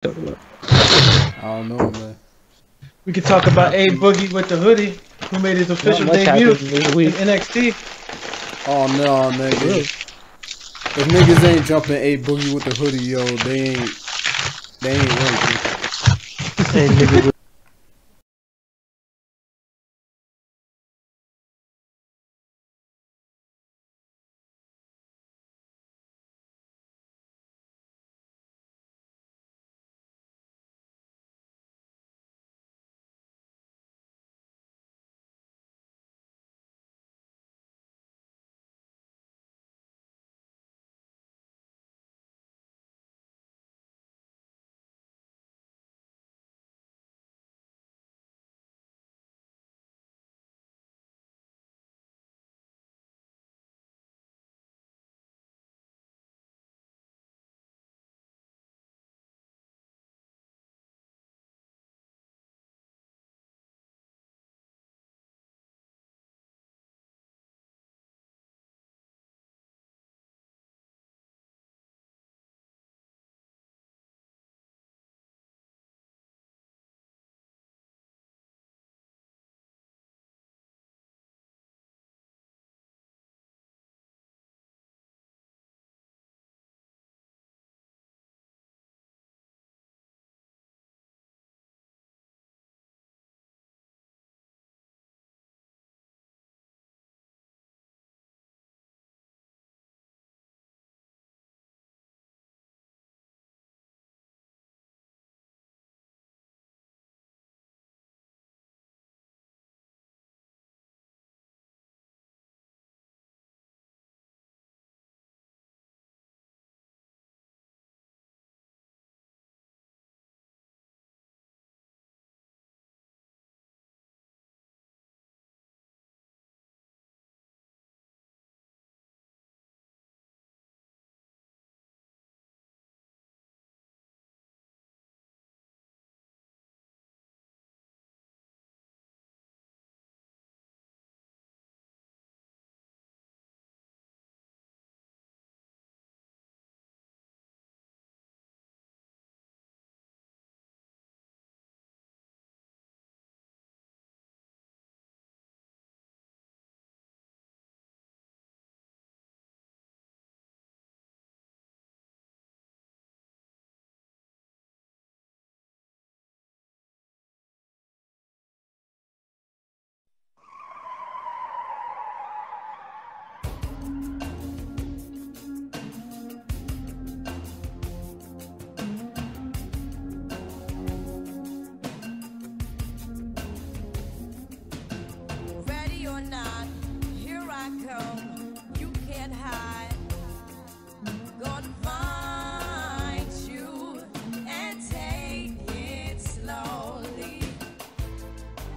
I don't know, man. We could talk about A Boogie with the hoodie, who made his official debut in NXT. Oh no, nigga. If niggas ain't jumping A Boogie with the hoodie, yo, they ain't right. Hey, nigga.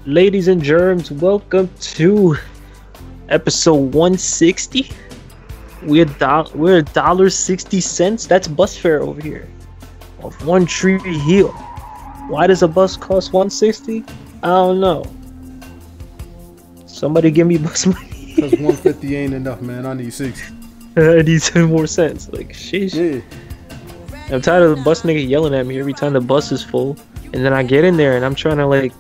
Ladies and germs, welcome to episode 160. We're $1.60. That's bus fare over here. Of One Tree Hill. Why does a bus cost $1.60? I don't know. Somebody give me bus money. Cause $1.50 ain't enough, man. I need 60. I need 10 more cents. Like, sheesh. Yeah. I'm tired of the bus nigga yelling at me every time the bus is full. And then I get in there and I'm trying to like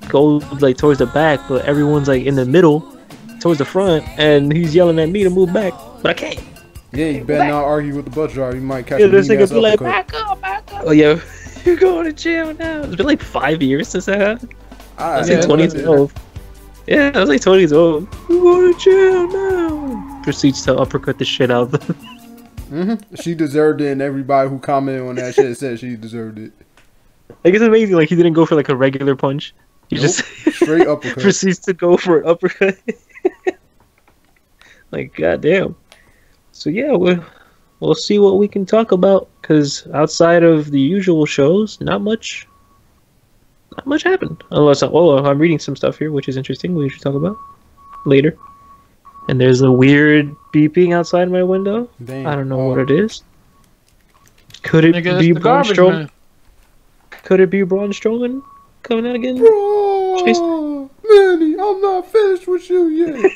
go like towards the back, but everyone's like in the middle towards the front, and he's yelling at me to move back, but I can't. Yeah, you better not argue with the bus driver. You might catch this nigga be like, back up. Oh yeah, you're going to jail now. It's been like 5 years since that happened. I was like 2012. Yeah, I was like 20 years old. You're going to jail now. Proceeds to uppercut the shit out of them. She deserved it, and everybody who commented on that shit said she deserved it. Like, it's amazing. Like, he didn't go for like a regular punch. He just straight uppercut. Proceeds to go for an uppercut. Like, goddamn. So yeah, we'll see what we can talk about, because outside of the usual shows, not much happened. Unless I'm reading some stuff here, which is interesting. We should talk about later. And there's a weird beeping outside my window. Damn. I don't know what it is. Could it be Braun Strowman? Could it be Braun Strowman coming out again? Bro, Manny, I'm not finished with you yet.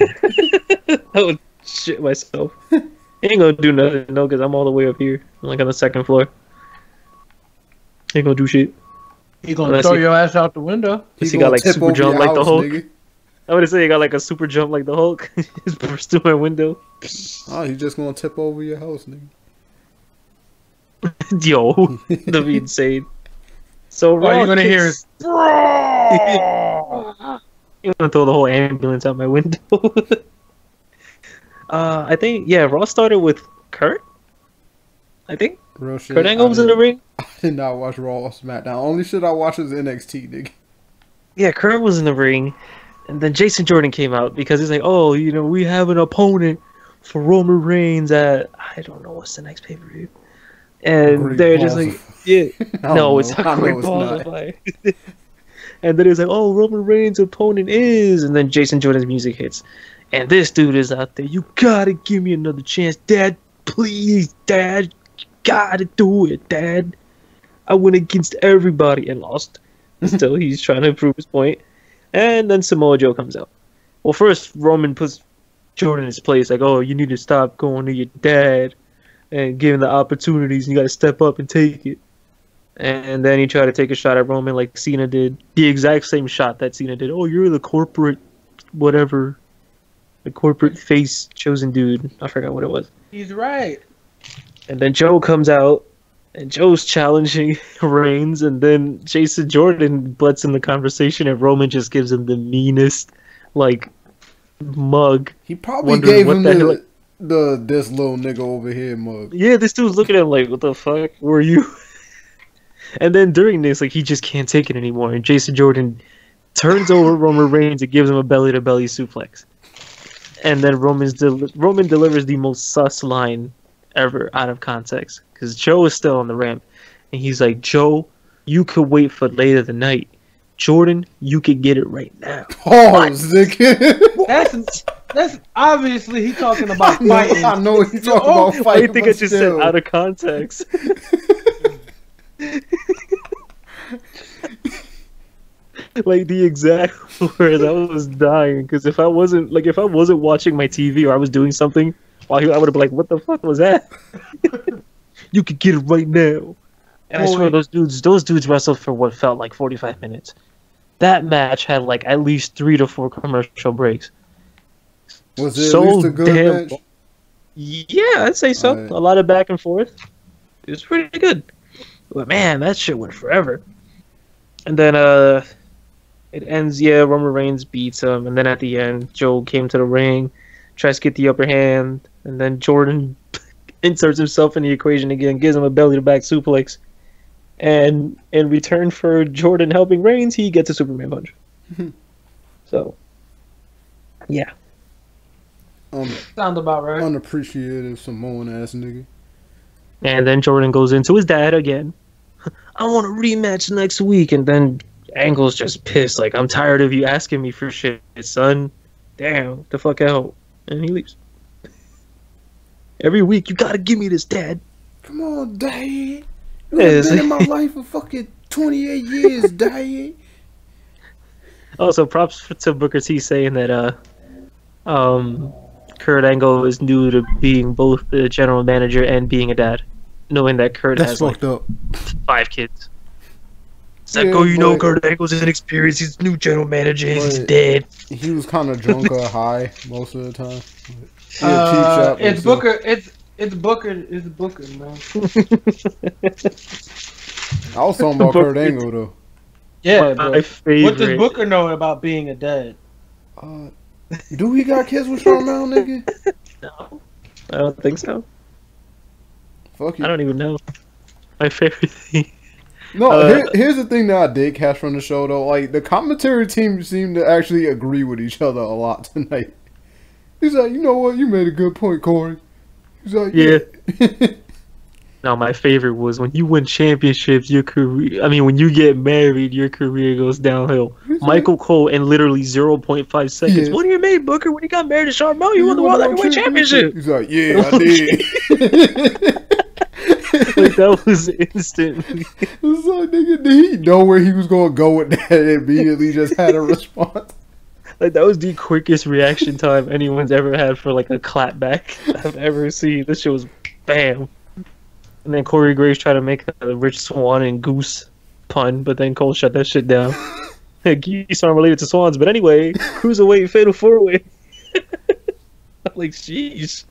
I would shit myself. Ain't gonna do nothing, no, because I'm all the way up here. I'm like on the second floor. Ain't gonna do shit. He gonna throw your ass out the window. He got like super jump like the Hulk. Nigga. I would say he got like a super jump like the Hulk. Just burst through my window. Oh, he's just gonna tip over your house, nigga. Yo, that'd be insane. So all you're gonna hear is you're gonna throw the whole ambulance out my window. I think Raw started with Kurt. I think real shit. Kurt Angle was in the ring. I did not watch Raw or SmackDown. Only shit I watched was NXT, nigga. Yeah, Kurt was in the ring, and then Jason Jordan came out because he's like, "Oh, you know, we have an opponent for Roman Reigns at I don't know what's the next pay-per-view," and Great they're balls. just like, "Yeah, no, it's not Great Balls." And then he's like, "Oh, Roman Reigns' opponent is," and then Jason Jordan's music hits, and this dude is out there. You gotta give me another chance, Dad. Please, Dad. You gotta do it, Dad. I went against everybody and lost. Still, he's trying to prove his point. And then Samoa Joe comes out. Well, first, Roman puts Jordan in his place. Like, oh, you need to stop going to your dad and giving the opportunities. And you got to step up and take it. And then he tried to take a shot at Roman like Cena did. The exact same shot that Cena did. Oh, you're the corporate whatever. The corporate face chosen dude. I forgot what it was. He's right. And then Joe comes out. And Joe's challenging Reigns, and then Jason Jordan butts in the conversation, and Roman just gives him the meanest, like, mug. He probably gave him the this little nigga over here mug. Yeah, this dude's looking at him like, what the fuck were you? And then during this, like, he just can't take it anymore, and Jason Jordan turns over Roman Reigns and gives him a belly-to-belly suplex. And then Roman delivers the most sus line ever out of context, because Joe is still on the ramp, and he's like, Joe, you could wait for later tonight. Jordan, you could get it right now. Pause, nigga. That's obviously he talking about fighting. I know he's talking about fighting. I think I just said out of context. Like the exact words. I was dying because if I wasn't watching my TV or I was doing something while I would have been like, what the fuck was that? You could get it right now. And I swear those dudes wrestled for what felt like 45 minutes. That match had like at least 3 to 4 commercial breaks. Was it at least a good match? Yeah, I'd say so. Right. A lot of back and forth. It was pretty good. But man, that shit went forever. And then it ends, Roman Reigns beats him, and then at the end, Joe came to the ring, tries to get the upper hand, and then Jordan inserts himself in the equation again, gives him a belly-to-back suplex, and in return for Jordan helping Reigns, he gets a Superman punch. So, yeah. Sounds about right. Unappreciated Samoan-ass nigga. And then Jordan goes into his dad again. I want a rematch next week, and then Angle's just pissed, like, I'm tired of you asking me for shit, son. Damn, the fuck out. And he leaves. Every week, you gotta give me this, Dad. Come on, Dad. You've been in my life for fucking 28 years, Dad. Also, props to Booker T saying that Kurt Angle is new to being both the general manager and being a dad, knowing that Kurt has like up. 5 kids. It's like, you know, Kurt Angle's inexperienced. He's new general manager. He's dead. He was kind of drunk or high most of the time. It's Booker. It's Booker, man. I was talking about Kurt Angle though. Yeah, but what does Booker know about being a dad? Do we got kids with Shawn Michaels, nigga? No, I don't think so. Fuck you. I don't even know. My favorite thing. No, here's the thing that I did catch from the show though. Like the commentary team seemed to actually agree with each other a lot tonight. He's like, you know what? You made a good point, Corey. He's like, yeah. No, my favorite was when you win championships, your career. I mean, when you get married, your career goes downhill. Michael Cole in literally 0.5 seconds. What do you mean, Booker? When he got married to Shawn Michaels, you won the World Heavyweight Championship. He's like, yeah, I did. Like that was instant. It's like, nigga, did he know where he was gonna go with that? And immediately just had a response. Like that was the quickest reaction time anyone's ever had for like a clapback I've ever seen. This shit was bam. And then Corey Graves tried to make a Rich Swann and Goose pun, but then Cole shut that shit down. Geese aren't related to swans, but anyway, cruiserweight fatal 4-way. I'm like, jeez.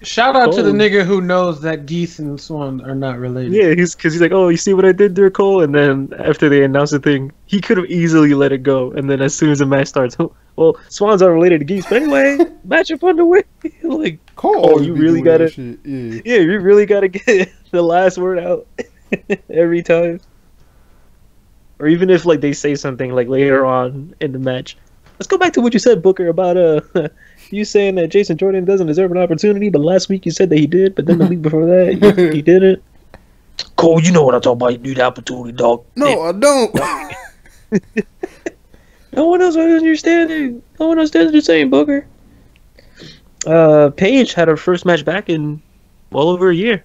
Shout out to the nigga who knows that geese and swan are not related. Yeah, because he's like, oh, you see what I did there, Cole? And then after they announced the thing, he could have easily let it go. And then as soon as the match starts, well, swans are related to geese, but anyway, match up underway. Like, Cole, you really gotta, yeah, you really gotta get the last word out every time. Or even if like they say something like later on in the match. Let's go back to what you said, Booker, about you saying that Jason Jordan doesn't deserve an opportunity, but last week you said that he did, but then the week before that he didn't. Cole, you know what I'm talking about. You need the opportunity, dog. No, I don't. No one else understands. No one understands what you're saying, Booker. Paige had her first match back in well over a year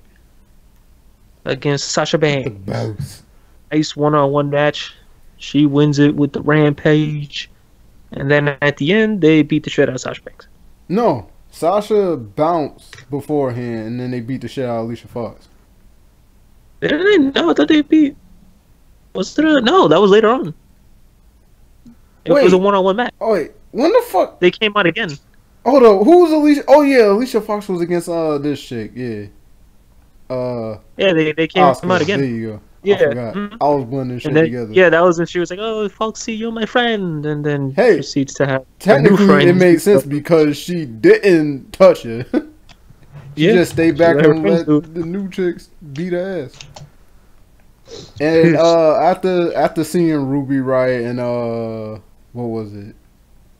against Sasha Banks. Nice one-on-one match. She wins it with the Rampage. And then at the end, they beat the shit out of Sasha Banks. No. Sasha bounced beforehand, and then they beat the shit out of Alicia Fox. Didn't they? No, I thought they beat... Was it no, that was later on. It was a one-on-one match. Oh, wait. When the fuck? They came out again. Hold on. Who was Alicia? Oh, yeah. Alicia Fox was against this chick. Yeah. Yeah, they came out again. There you go. Yeah, I was blending shit together. Yeah, that was when she was like, "Oh, Foxy, you're my friend," and then proceeds to have technically it made sense because she didn't touch her. She just stayed back and let the new chicks beat her ass. And after seeing Ruby Riott and what was it?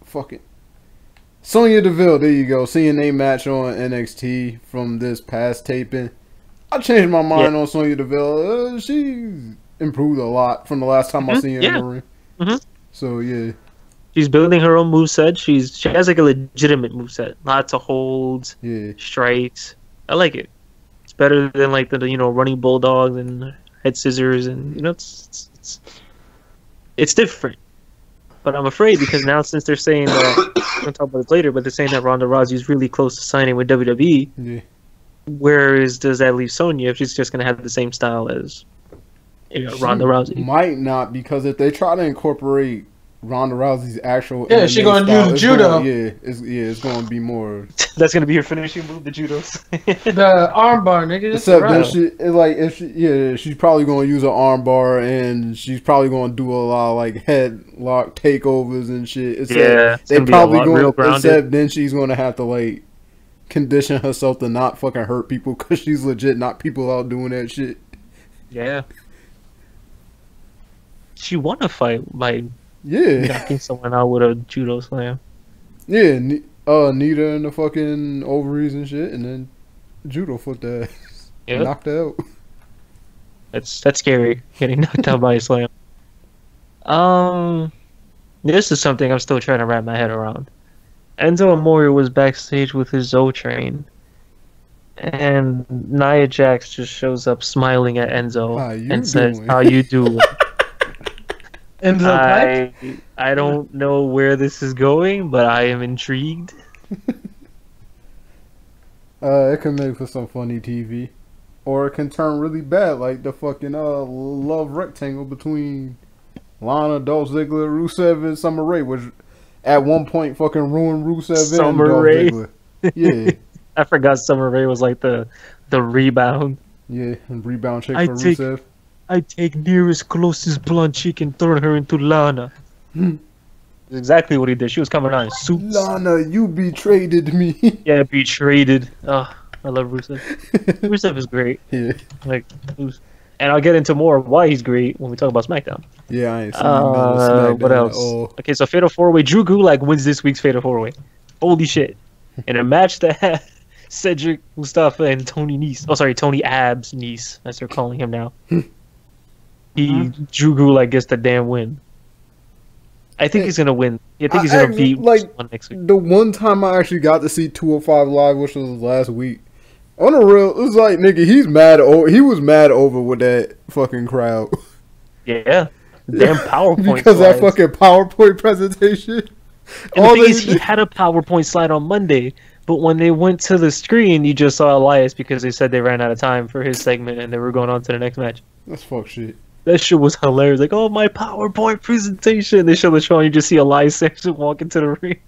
Fucking Sonya Deville. There you go. Seeing a match on NXT from this past taping. I changed my mind on Sonya Deville. She's improved a lot from the last time I seen her in the ring. So yeah, she's building her own moveset. She has like a legitimate moveset. Lots of holds, strikes. I like it. It's better than like the running bulldogs and head scissors, and it's different. But I'm afraid because now since they're saying that we're gonna talk about this later, but they're saying that Ronda Rousey is really close to signing with WWE. Yeah. Where does that leave Sonya if she's just going to have the same style as Ronda Rousey? Might not, because if they try to incorporate Ronda Rousey's actual she's going to use judo. It's going to be more. That's going to be her finishing move, the judos. The armbar, nigga. Except then she's probably going to use an armbar, and she's probably going to do a lot of like headlock takeovers and shit. Except they probably going. Except then she's going to have to like condition herself to not fucking hurt people because she's legit not people out doing that shit. Yeah. She won a fight by knocking someone out with a judo slam. Yeah, Nita in the fucking ovaries and shit, and then judo foot that knocked out. That's scary, getting knocked out by a slam. This is something I'm still trying to wrap my head around. Enzo Amore was backstage with his Zoe train, and Nia Jax just shows up smiling at Enzo and says, "How you doing?" Enzo, I don't know where this is going, but I am intrigued. It can make for some funny TV, or it can turn really bad, like the fucking love rectangle between Lana, Dolph Ziggler, Rusev, and Summer Rae, which at one point fucking ruined Rusev and Dolph Ziggler. Yeah. I forgot Summer Rae was like the rebound. Yeah, and rebound chick for Rusev. I take nearest closest blonde chick and turn her into Lana. That's exactly what he did. She was coming on in suits. Lana, you betrayed me. Yeah, betrayed. Oh, I love Rusev. Rusev is great. Yeah. And I'll get into more of why he's great when we talk about SmackDown. Yeah, I ain't seen SmackDown. What else? Okay, so Fatal 4-Way. Drew Gulak wins this week's Fatal 4-Way. Holy shit. In a match that had Cedric Mustafa and Tony Nese. Oh, sorry, Tony Abs Nese, as they're calling him now. Drew Gulak gets the damn win. I think he's going to win. I think he's going to beat one next week. The one time I actually got to see 205 Live, which was last week, on the real, it was like, nigga, he was mad over with that fucking crowd. Yeah. Damn PowerPoint because slides. That fucking PowerPoint presentation. And the thing is, he had a PowerPoint slide on Monday, But when they went to the screen, you just saw Elias because they said they ran out of time for his segment and they were going on to the next match. That's fuck shit. That shit was hilarious. Like, oh, my PowerPoint presentation. They show the show and you just see Elias Sampson walk into the ring.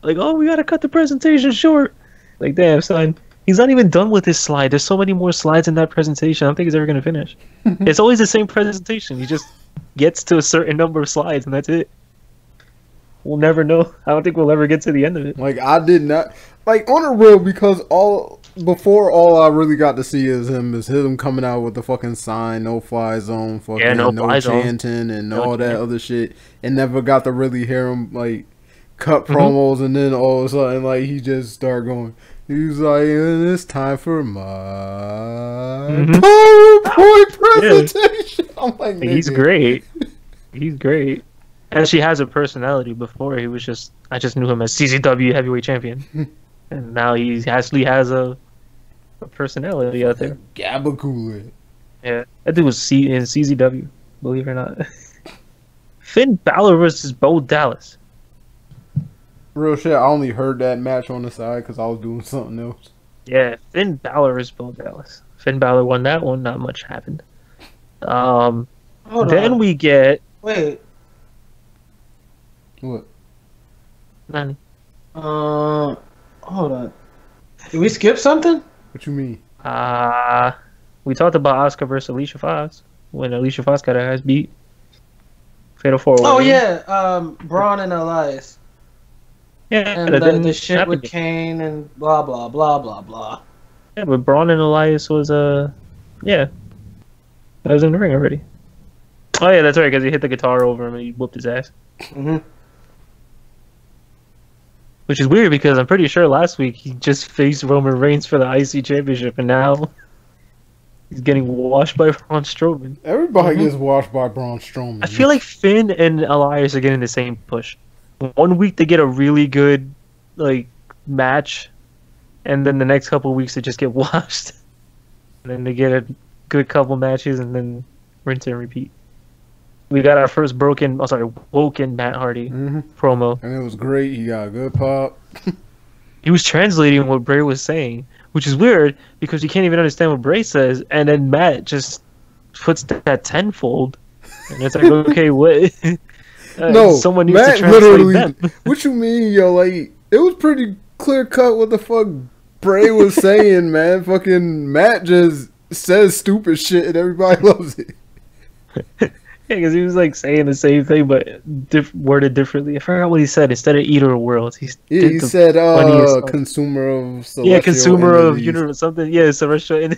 Like, oh, we gotta cut the presentation short. Like, damn, son. He's not even done with his slide. There's so many more slides in that presentation. I don't think he's ever gonna finish. It's always the same presentation. He just gets to a certain number of slides and that's it. We'll never know. I don't think we'll ever get to the end of it. Like, I did not, like, on a real, because all I really got to see is him coming out with the fucking sign, no fly zone, fucking no chanting and all that other shit, and never got to really hear him like cut promos, and then all of a sudden like he just started going. He's like, and it's time for my PowerPoint presentation. Yeah. I'm like, nigga. He's great. He's great. Actually has a personality. Before he was just, I just knew him as CZW heavyweight champion, and now he actually has a personality out there. Gabagool. Yeah, that dude was in CZW, believe it or not. Finn Balor versus Bo Dallas. Real shit, I only heard that match on the side because I was doing something else. Yeah, Finn Balor versus Bo Dallas. Finn Balor won that one. Not much happened. Then we get. Wait. What? Manny. Hold on. Did we skip something? What you mean? We talked about Asuka versus Alicia Fox when Alicia Fox got her ass beat. Fatal 4-Way. Oh yeah, Braun and Elias. Yeah, and the shit with Kane and blah blah blah blah blah. Yeah, but Braun and Elias was yeah, that was in the ring already. Oh yeah, that's right, because he hit the guitar over him and he whooped his ass. Which is weird because I'm pretty sure last week he just faced Roman Reigns for the IC Championship, and now he's getting washed by Braun Strowman. Everybody gets washed by Braun Strowman. I feel like Finn and Elias are getting the same push. 1 week they get a really good like match, and then the next couple of weeks they just get washed. And then they get a good couple matches, and then rinse and repeat. We got our first woken Matt Hardy promo. And it was great. He got a good pop. He was translating what Bray was saying, which is weird because you can't even understand what Bray says. And then Matt just puts that tenfold. And it's like, okay, what? No, someone needs Matt to translate literally. them. What you mean, yo? Like, it was pretty clear cut what the fuck Bray was saying, man. Fucking Matt just says stupid shit and everybody loves it. Yeah, because he was like saying the same thing but worded differently. I forgot what he said. Instead of Eater of Worlds, he said consumer of celestial consumer energies. of universe something. Yeah, celestial.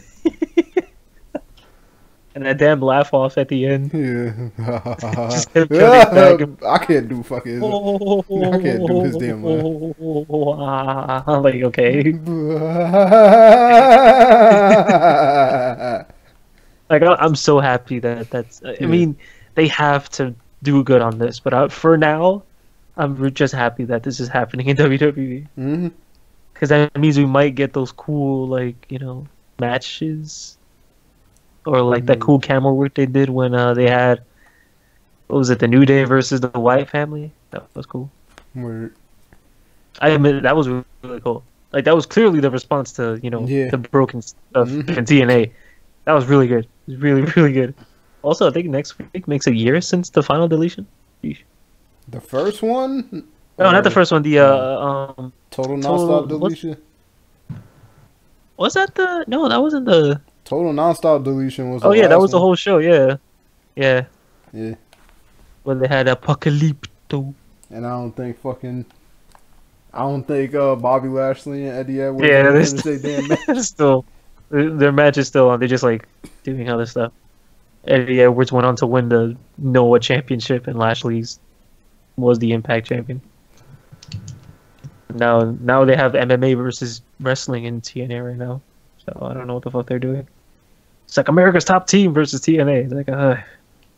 And that damn laugh off at the end. Yeah. Just him back and, I can't do fucking. I can't do his damn laugh. I'm like, okay. Like, I'm so happy that's. I mean, they have to do good on this, but for now, I'm just happy that this is happening in WWE. Because that means we might get those cool, like, matches. Or like that cool camera work they did when they had, what was it, the New Day versus the Wyatt family? That was cool. Word. I admit that was really cool. Like, that was clearly the response to, the broken stuff in TNA. That was really good. It was really, really good. Also, I think next week makes a year since the final deletion. Yeesh. The first one? No, not the first one. The Total Nonstop Deletion? Was that the... No, that wasn't the... Total Nonstop Deletion was the that was one. the whole show, yeah. Yeah. Yeah. When they had Apocalypto. And I don't think Bobby Lashley and Eddie Edwards they're still... Their match is still on. They're just, like, doing other stuff. Eddie Edwards went on to win the Noah Championship, and Lashley's was the Impact Champion. Now they have MMA versus wrestling in TNA right now. So I don't know what the fuck they're doing. It's like America's Top Team versus TNA. It's like,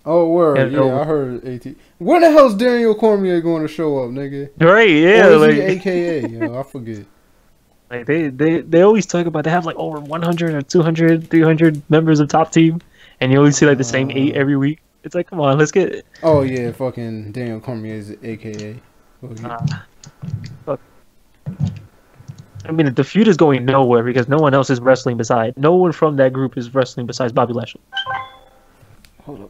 oh, word. Yeah, I heard AT. Where the hell's Daniel Cormier going to show up, nigga? Right, yeah. Or is he AKA? I forget. Like, they always talk about they have, like, over 100 or 200, 300 members of Top Team. And you only see, like, the same 8 every week. It's like, come on, let's get it. Oh, yeah, fucking Daniel Cormier is AKA. Fuck. I mean, the feud is going nowhere because no one else is wrestling beside. No one from that group is wrestling besides Bobby Lashley. Hold up.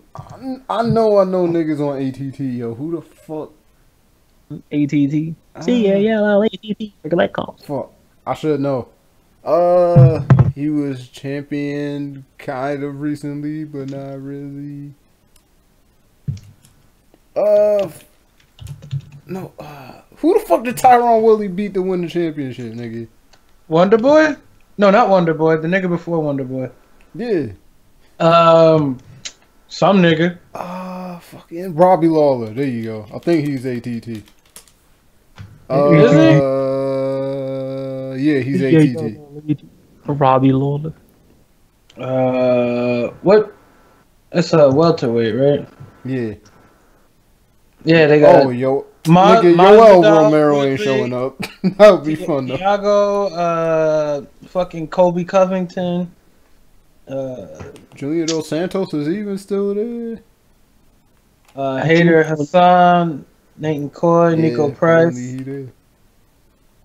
I know niggas on ATT, yo. Who the fuck? ATT. C-A-L-L-A-T-T. Look at that call. Fuck. I should know. He was champion kind of recently, but not really. No. Who the fuck did Tyron Woodley beat to win the championship, nigga? Wonder Boy? No, not Wonder Boy. The nigga before Wonder Boy. Yeah. Some nigga. Fucking Robbie Lawler. There you go. I think he's ATT. Is he? Yeah, he's ATT. Robbie Lawler. What? It's a welterweight, right? Yeah. Yeah, they got. Oh, yo. Nigga, Yoel Romero ain't showing up. That would be fun, though. Thiago, fucking Kobe Covington. Junior Dos Santos is even still there. Hader Hassan, Nathan Coy, Nico Price.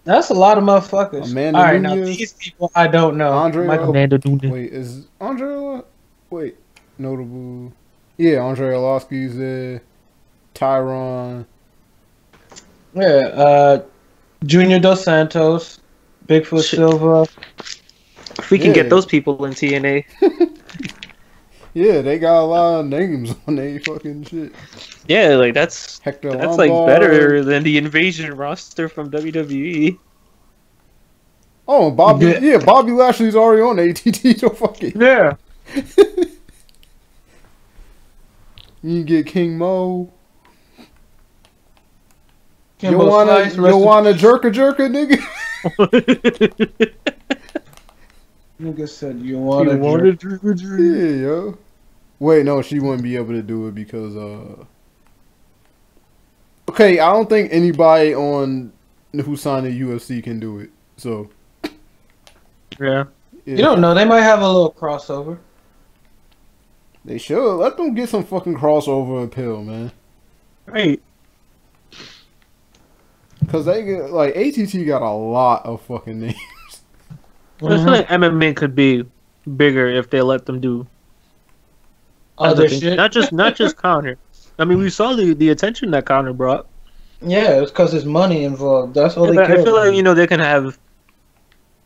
That's a lot of motherfuckers. Amanda All right, Nunes. now these people I don't know. Amanda Nunes. Wait, is Andre? Wait, notable. Yeah, Andre Arlovsky's there. Tyron. Yeah, Junior Dos Santos, Bigfoot Silva. If we can get those people in TNA. Yeah, they got a lot of names on their fucking shit. Yeah, like that's Lombard. like better than the Invasion roster from WWE. Oh, Bobby. Yeah, Bobby Lashley's already on ATT. So fuck it. Yeah. You can get King Mo. You Kimbo wanna jerka nigga? Nigga said you wanna jerka. Yeah, yo. Wait, no, she wouldn't be able to do it because okay, I don't think anybody on who signed the UFC can do it. So yeah. You don't know, they might have a little crossover. They should. Let them get some fucking crossover appeal, man. Right. Cause they get like ATT got a lot of fucking names. I feel like MMA could be bigger if they let them do other shit. Not just Conor. I mean, we saw the attention that Conor brought. Yeah, it's because there's money involved. That's all they care. I feel like they can have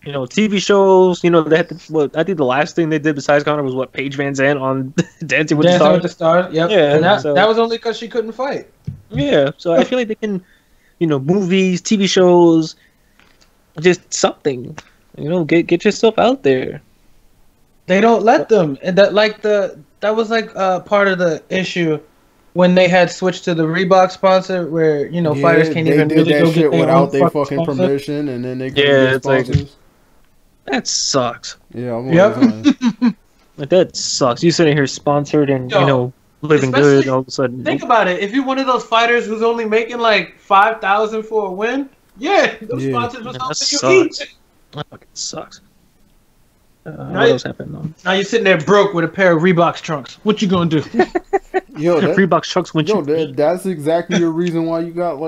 TV shows. They had I think the last thing they did besides Conor was Paige Van Zandt on Dancing with the Stars. Yep. Yeah, and that was only because she couldn't fight. Yeah, so I feel like they can, movies, TV shows, just something. Get yourself out there. They don't let them, and that was part of the issue when they had switched to the Reebok sponsor, where fighters can't even really go get without their fucking permission, and then they get sponsors. That sucks. Yeah, I'm like that sucks. You sitting here sponsored and living good all of a sudden. Think about it. If you're one of those fighters who's only making like $5,000 for a win, those sponsors will help you eat. That fucking sucks. What else happened though? Now you're sitting there broke with a pair of Reeboks trunks. What you gonna do? Reeboks trunks when that's exactly the reason why you got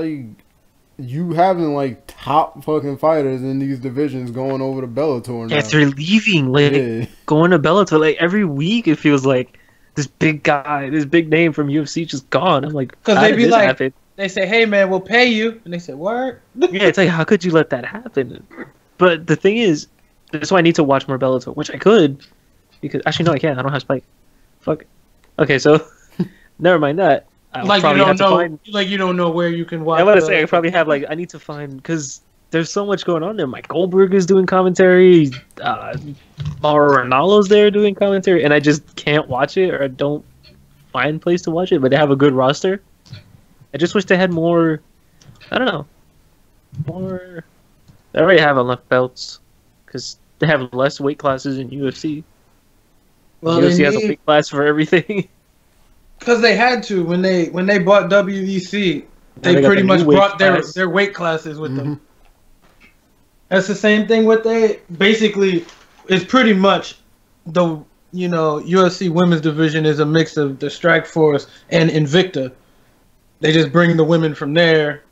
you having top fucking fighters in these divisions going over to Bellator now. Yeah, they're leaving, going to Bellator. Every week it feels like this big guy, this big name from UFC just gone. I'm like, because they be like, they say, "Hey man, we'll pay you," and they say, "What?" Yeah, it's like, how could you let that happen? But the thing is, that's why I need to watch more Bellator, which I could, because actually no, I can't. I don't have Spike. Fuck. Okay, so never mind that. You don't know where you can watch. I was say I probably have I need to find, because there's so much going on there. Mike Goldberg is doing commentary. Mauro Ranallo's there doing commentary, and I just can't watch it, or I don't find a place to watch it. But they have a good roster. I just wish they had more. I don't know. More. They already have enough belts because they have less weight classes in UFC. Well, UFC has a weight class for everything. Because they had to when they bought WEC, they pretty much brought their weight classes with them. That's the same thing. What they basically is pretty much the UFC women's division is a mix of the Strikeforce and Invicta. They just bring the women from there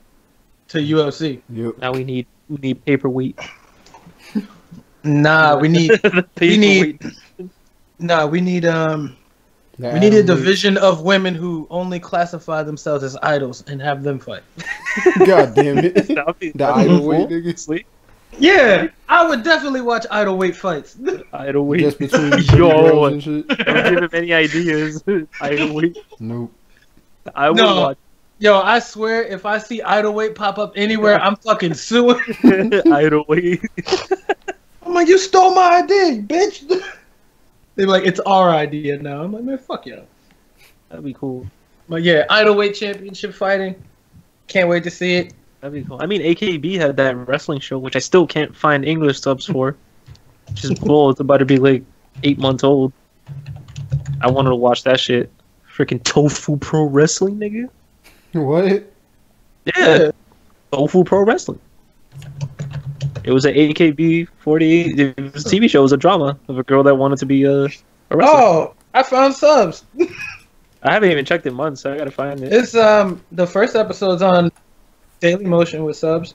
to UFC. Yep. Now we need paperweight. Nah, we need we need a division of women who only classify themselves as idols and have them fight. God damn it. The Idolweight nigga. Yeah, I would definitely watch Idolweight fights. Idolweight. Just between Yo, and shit. don't give him any ideas. Idolweight. Nope. I would watch. Yo, I swear, if I see Idolweight pop up anywhere, I'm fucking suing. Idolweight. I'm like, you stole my idea, bitch. They're like, it's our idea now. I'm like, man, fuck you. That'd be cool. But yeah, Idolweight championship fighting. Can't wait to see it. That'd be cool. I mean, AKB had that wrestling show, which I still can't find English subs for. Which is cool. It's about to be like 8 months old. I wanted to watch that shit. Freaking Tofu Pro Wrestling, nigga. What? Yeah. Tofu Pro Wrestling. It was an AKB 48. It was a TV show. It was a drama of a girl that wanted to be a wrestler. Oh, I found subs. I haven't even checked in months, so I gotta find it. It's the first episode's on Daily Motion with subs.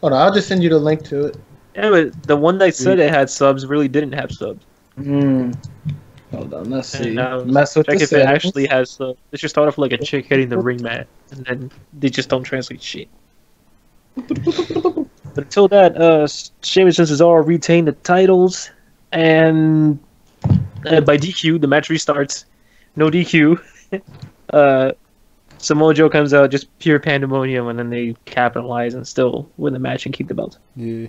Hold on, I'll just send you the link to it. Yeah, but the one that said it had subs really didn't have subs. Hold on, let's see. Mess with check if it actually has subs. It should start off like a chick hitting the ring mat, and then they just don't translate shit. But until that, Sheamus and Cesaro retain the titles, and by DQ, the match restarts. No DQ. Samoa Joe comes out, just pure pandemonium, and then they capitalize and still win the match and keep the belt. Yeah.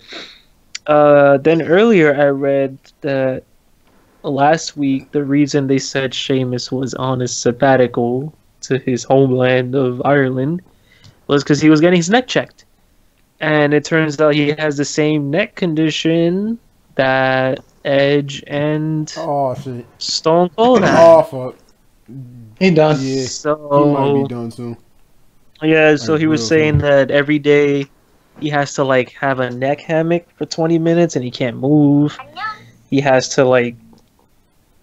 Then earlier I read that last week the reason they said Sheamus was on a sabbatical to his homeland of Ireland was because he was getting his neck checked. And it turns out he has the same neck condition that Edge and Stone Cold had. Oh, fuck. He done. Yeah, so, he might be done soon. Yeah, so he was saying that every day he has to, like, have a neck hammock for 20 minutes and he can't move. He has to, like,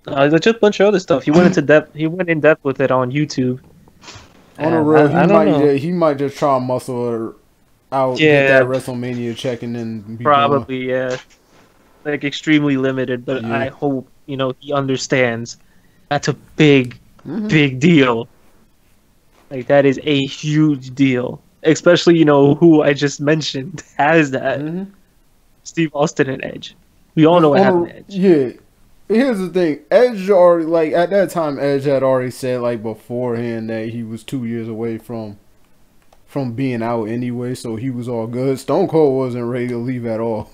just a bunch of other stuff. He went into depth. He went in depth with it on YouTube. On the real, he might just try and muscle out, get that WrestleMania check, and then be probably done. Yeah, like extremely limited. But yeah. I hope he understands that's a big deal. Like that is a huge deal, especially who I just mentioned has that. Steve Austin and Edge. We all know what happened to Edge. Yeah. Here's the thing. Edge already, like, at that time, Edge had already said, like, beforehand that he was 2 years away from being out anyway, so he was all good. Stone Cold wasn't ready to leave at all.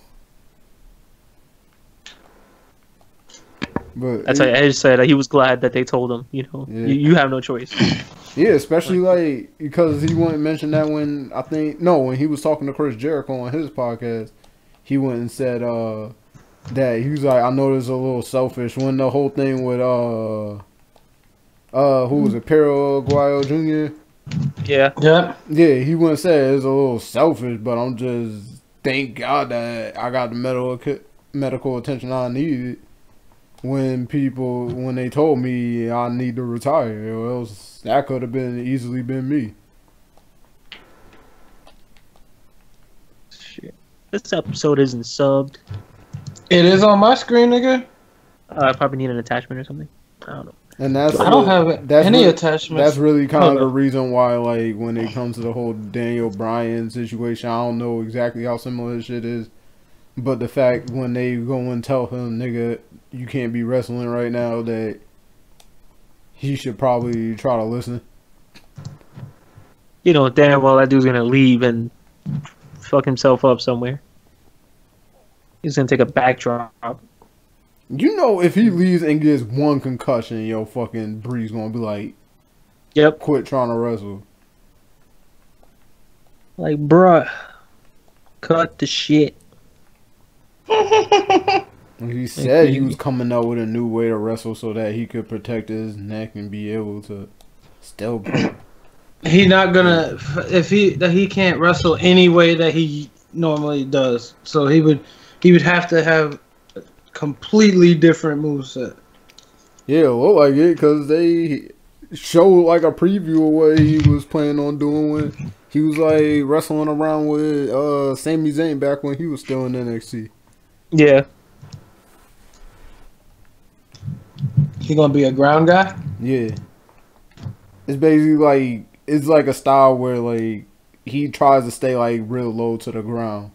But that's why Edge said he was glad that they told him, you have no choice. Yeah, especially, like, because he wouldn't mention that when he was talking to Chris Jericho on his podcast, he went and said, that he was like, I know this is a little selfish when the whole thing with who was it, Perro Aguayo Jr. Yeah, he wouldn't say it's a little selfish, but I'm just thank God that I got the medical attention I needed when they told me I need to retire, or else that could have easily been me. Shit, this episode isn't subbed. It is on my screen, nigga. I probably need an attachment or something. I don't know. And I don't have any attachments. That's really kind of the reason why, like, when it comes to the whole Daniel Bryan situation, I don't know exactly how similar this shit is. But the fact when they go and tell him, nigga, you can't be wrestling right now, that he should probably try to listen. Damn well that dude's gonna leave and fuck himself up somewhere. He's gonna take a backdrop. If he leaves and gets one concussion, fucking Bree's gonna be like, "Yep, quit trying to wrestle." Like, bruh, cut the shit. He said he was coming up with a new way to wrestle so that he could protect his neck and be able to still play. He not gonna he can't wrestle any way that he normally does. So he would have to have a completely different moveset. Yeah, look like it, because they showed like a preview of what he was planning on doing when He was like wrestling around with Sami Zayn back when he was still in NXT. Yeah. He gonna be a ground guy? Yeah. It's basically like it's like a style where like he tries to stay like real low to the ground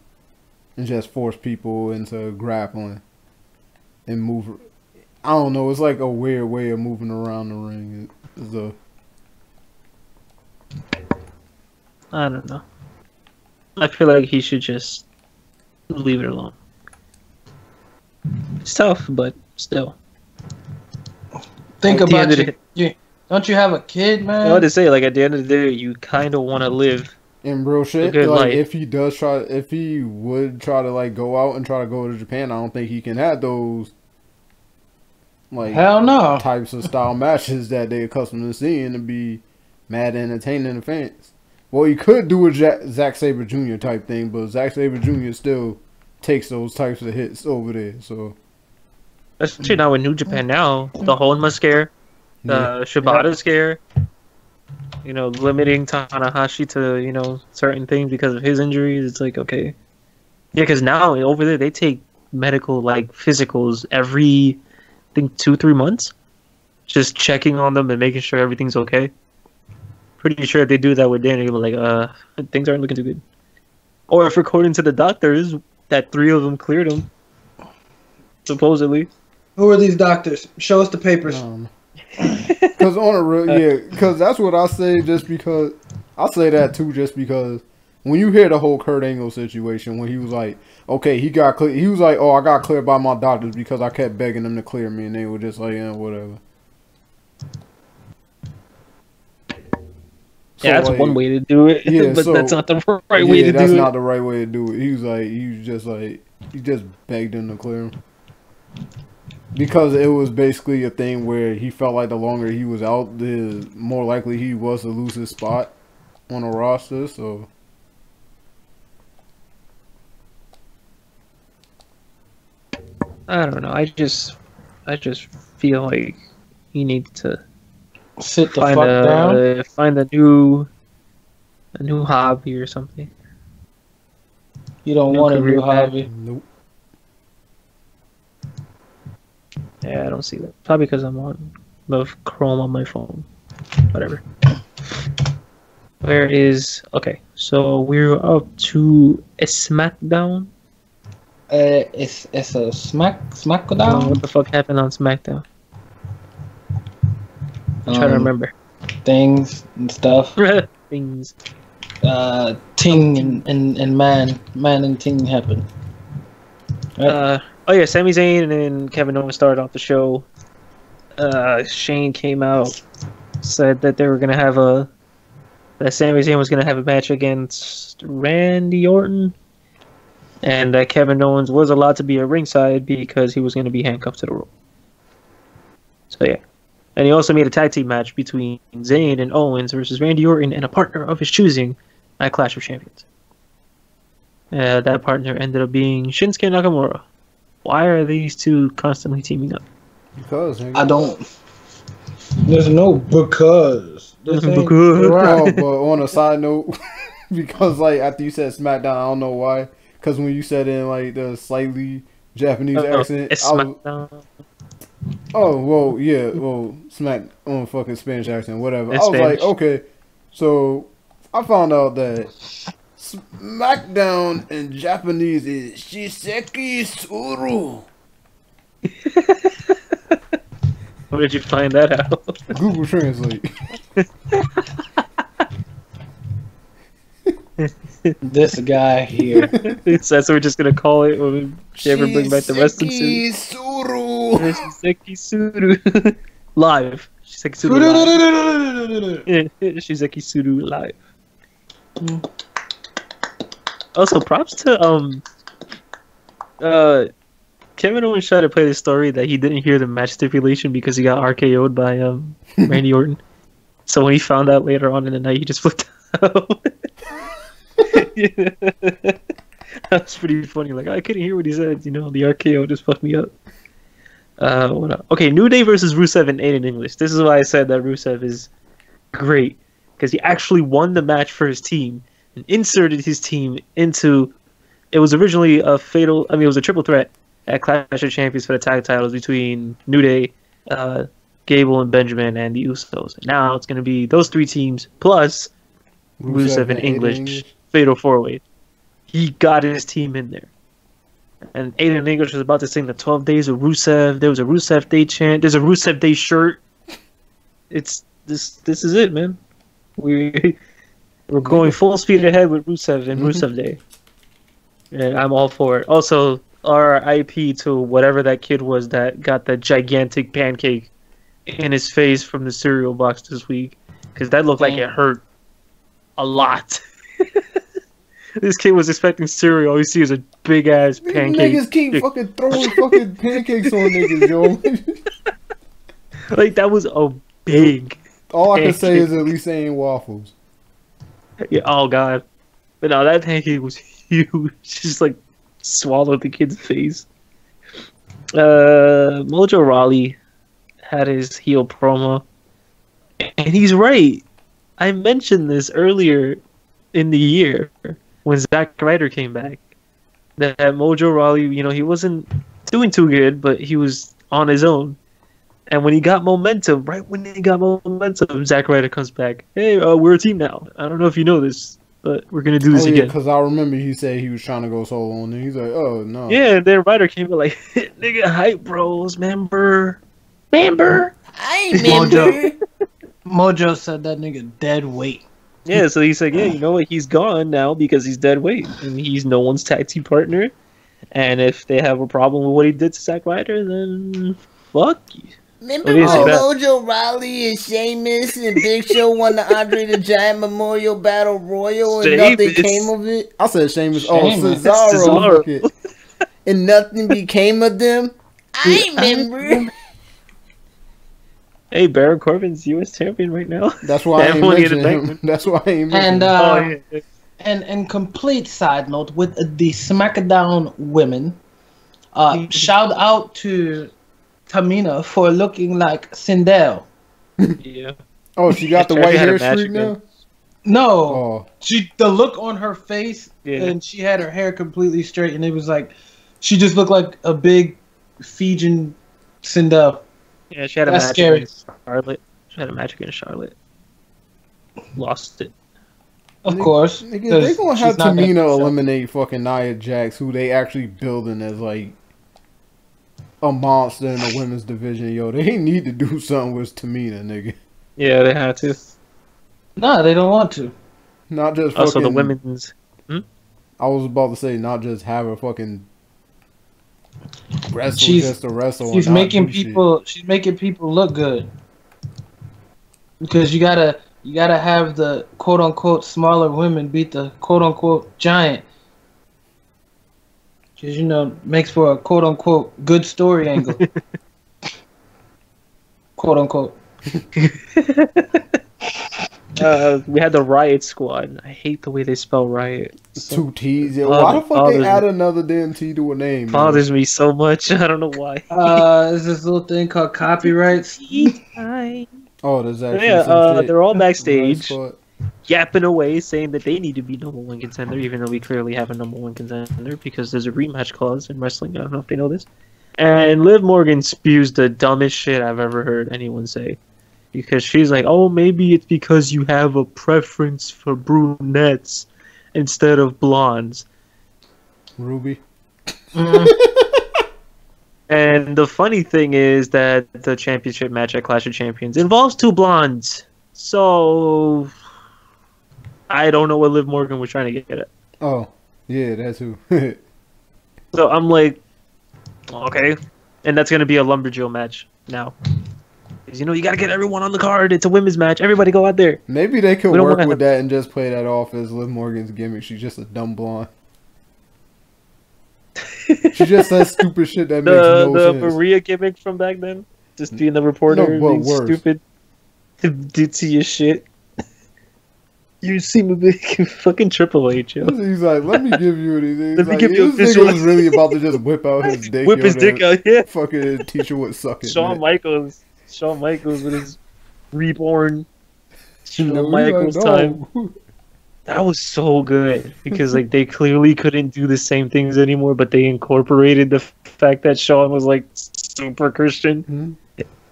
and just force people into grappling and move. I don't know. It's like a weird way of moving around the ring. I don't know. I feel like he should just leave it alone. It's tough, but still. Think about it. Yeah. Don't you have a kid, man? I want to say, like, at the end of the day, you kind of want to live in real shit. Like, life. If he would try to like go out and try to go to Japan, I don't think he can have those like hell no types of style matches that they accustomed to seeing to be mad entertaining to fans. Well, he could do a Zack Sabre Jr. type thing, but Zack Sabre Jr. still takes those types of hits over there. So, especially now with New Japan now, the Honma scare, the Shibata scare, you know, limiting Tanahashi to, you know, certain things because of his injuries. It's like, okay. Yeah, because now over there, they take medical, like, physicals every, I think, 2-3 months. Just checking on them and making sure everything's okay. Pretty sure if they do that with Danny, like, things aren't looking too good. Or if according to the doctors, that 3 of them cleared them. Supposedly. Who are these doctors? Show us the papers. Because on a real, because that's what I say. Just because I say that too, just because when you hear the whole Kurt Angle situation, when he was like, okay, he got clear, he was like, oh, I got cleared by my doctors because I kept begging them to clear me, and they were just like, yeah, whatever. So, yeah, that's like, one way to do it, yeah, but that's not the right way to do it. That's not the right way to do it. He was like, he just begged them to clear him. Because it was basically a thing where he felt like the longer he was out, the more likely he was to lose his spot on a roster, so... I don't know, I just feel like he needs to sit the fuck down. Find a new hobby or something. You don't want a new hobby? Nope. Yeah, I don't see that. Probably because I'm on Chrome on my phone. Whatever. Where is... Okay, so we're up to a SmackDown. It's a SmackDown? What the fuck happened on SmackDown? I'm trying to remember. Things and stuff. Things. Ting and Man and Ting happened. Right? Oh yeah, Sami Zayn and Kevin Owens started off the show. Shane came out, said that they were gonna have that Sami Zayn was gonna have a match against Randy Orton, and that Kevin Owens was allowed to be at ringside because he was gonna be handcuffed to the rope. So yeah, and he also made a tag team match between Zayn and Owens versus Randy Orton and a partner of his choosing at Clash of Champions. That partner ended up being Shinsuke Nakamura. Why are these two constantly teaming up? Because I don't. There's no because. Oh, but on a side note, because like after you said SmackDown, I don't know why. Because when you said in like the slightly Japanese accent, SmackDown. Smack on fucking Spanish accent, whatever. I was like, okay, so I found out that SmackDown in Japanese is Shiseki Suru. Where did you find that out? Google Translate. This guy here. That's what we're just gonna call it when we ever bring back the wrestling suit. Shiseki Suru. Live. Shiseki Suru live. Shiseki Suru live. Also, props to Kevin Owens tried to play the story that he didn't hear the match stipulation because he got RKO'd by Randy Orton. So when he found out later on in the night, he just flipped out. That's pretty funny. Like, I couldn't hear what he said. You know, the RKO just fucked me up. What else? Okay, New Day versus Rusev in Aiden English. This is why I said that Rusev is great, because he actually won the match for his team. and inserted his team into. It was originally a fatal. I mean, it was a triple threat at Clash of Champions for the tag titles between New Day, Gable and Benjamin, and the Usos. And now it's going to be those 3 teams plus Rusev and English fatal 4-way. He got his team in there. And Aiden English was about to sing the 12 days of Rusev. There was a Rusev Day chant. There's a Rusev Day shirt. It's this is it, man. We're going full speed ahead with Rusev and Rusev Day. And I'm all for it. Also, RIP to whatever that kid was that got that gigantic pancake in his face from the cereal box this week. Because that looked like it hurt a lot. This kid was expecting cereal. All you see is a big ass pancake. Niggas keep fucking throwing fucking pancakes on niggas, yo. Like, that was a big All I can say is at least they ain't waffles. Yeah, oh god. But no, that pancake was huge. Just like swallowed the kid's face. Mojo Rawley had his heel promo. And he's right. I mentioned this earlier in the year when Zack Ryder came back. That Mojo Rawley, you know, he wasn't doing too good, but he was on his own. And when he got momentum, right when he got momentum, Zack Ryder comes back. Hey, we're a team now. I don't know if you know this, but we're going to do this again. Because I remember he said he was trying to go solo, and then he's like, oh, no. Yeah, and then Ryder came like, nigga, hype bros, member. I remember. Mojo said that nigga dead weight. Yeah, so he said, yeah, you know what? He's gone now because he's dead weight. And he's no one's tag team partner. And if they have a problem with what he did to Zack Ryder, then fuck you. Remember when Mojo Rawley and Sheamus and Big Show won the Andre the Giant Memorial Battle Royal and nothing came of it? I said Sheamus. Oh, Cesaro. And nothing became of them? I remember. Hey, Baron Corbin's U.S. champion right now. That's why I ain't mentioning him. That's why I ain't mentioning him. And complete side note, with the SmackDown women, shout out to Tamina for looking like Sindel. Yeah. Oh, she got the white hair streak now? No. The look on her face, and she had her hair completely straight, and it was like, she just looked like a big Fijian Sindel. Yeah, she had a match against Charlotte. She had a match against Charlotte. Lost it. Of course. They're going to have Tamina eliminate fucking Nia Jax, who they actually building as, like, a monster in the women's division. Yo, they need to do something with Tamina, nigga. Yeah, they had to. No, they don't want to. Not just fucking... Also, the women's... I was about to say, not just have her fucking... wrestle just to wrestle. She's making people. She's making people look good. Because you gotta have the quote unquote smaller women beat the quote unquote giant. Because makes for a quote unquote good story angle. Quote unquote. We had the Riot Squad. I hate the way they spell Riot. Two T's. Yeah. Why the fuck they add another damn T to a name? Bothers me so much. I don't know why. There's this little thing called copyrights. Oh, there's actually some shit. They're all backstage yapping away, saying that they need to be #1 contender, even though we clearly have a #1 contender because there's a rematch clause in wrestling. I don't know if they know this. And Liv Morgan spews the dumbest shit I've ever heard anyone say. Because she's like, oh, maybe it's because you have a preference for brunettes instead of blondes. Ruby. And the funny thing is that the championship match at Clash of Champions involves 2 blondes. So, I don't know what Liv Morgan was trying to get at. Oh, yeah, that's who. So I'm like, okay. And that's going to be a Lumberjill match now. You got to get everyone on the card. It's a women's match. Everybody go out there. Maybe they could work with that and just play that off as Liv Morgan's gimmick. She's just a dumb blonde. She just says stupid shit that makes no sense. The Maria gimmick from back then? Just being the reporter being stupid. Ditzy as shit. You seem a bit fucking Triple H, yo. He's like, let me give you these. Let me give you this nigga was really about to just whip out his dick. Whip his dick out, yeah. Fucking teacher would suck it. Shawn Michaels with his reborn Shawn Michaels time. That was so good because like they clearly couldn't do the same things anymore, but they incorporated the fact that Shawn was like super Christian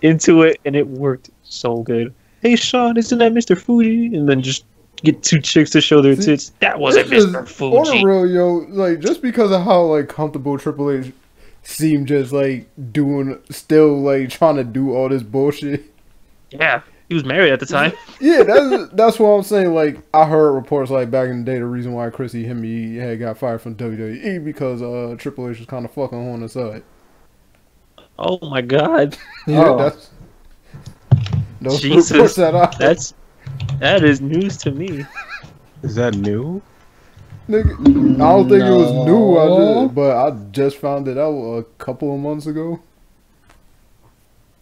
into it, and it worked so good. Hey Shawn, isn't that Mr. Fuji? And then just get two chicks to show their tits. That wasn't Mr. Fuji. On the real, yo, like just because of how like comfortable Triple H seemed, just like still like trying to do all this bullshit. Yeah. He was married at the time. Yeah, that's what I'm saying. Like, I heard reports like back in the day, the reason why Chrissy Hemme had got fired from WWE because Triple H was kind of fucking on the side. Oh my god! Yeah, that's those Jesus. reports That is news to me. Is that new? Nigga, I don't think it was new, but I just found it out a couple of months ago.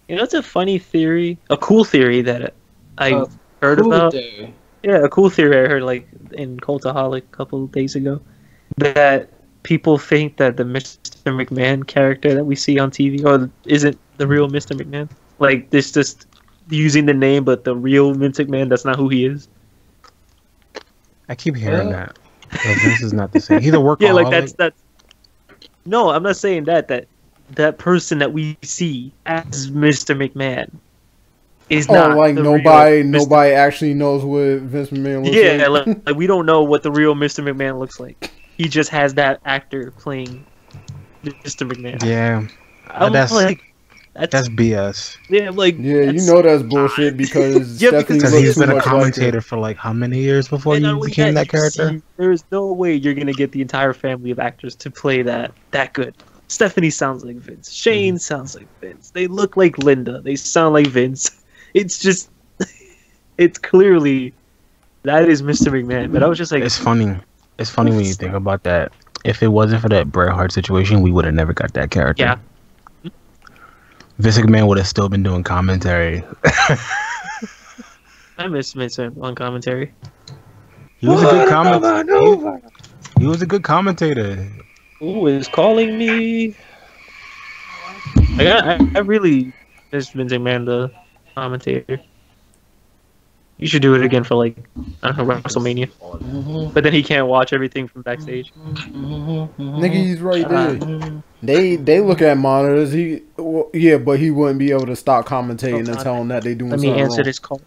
You know, it's a funny theory, a cool theory that I heard about. Theory. Yeah, a cool theory I heard like in Cultaholic a couple of days ago. That people think that the Mr. McMahon character that we see on TV isn't the real Mr. McMahon. Like, this just using the name, but the real Vince McMahon, that's not who he is. I keep hearing that. This is not the same. He's a workaholic. Yeah, like that's. No, I'm not saying that person that we see as Mr. McMahon is not like nobody actually knows what Vince McMahon looks like. Yeah, like we don't know what the real Mr. McMahon looks like. He just has that actor playing Mr. McMahon. Yeah, that's BS. Yeah, like you know that's bullshit because he's been a commentator for like how many years before he became that character? There's no way you're gonna get the entire family of actors to play that good. Stephanie sounds like Vince. Shane sounds like Vince. They look like Linda. They sound like Vince. It's just, it's clearly, that is Mr. McMahon. But I was just like... It's funny. It's funny when you think about that. If it wasn't for that Bret Hart situation, we would have never got that character. Yeah. Vince McMahon would have still been doing commentary. I miss Vince on commentary. He was a good commentator. He was a good commentator. Who is calling me? I really miss Vince McMahon, the commentator. You should do it again for like, I don't know, WrestleMania. But then he can't watch everything from backstage. Nigga, he's right there. They look at monitors. But he wouldn't be able to stop commentating and tell them that they doing something wrong. Let me answer this call.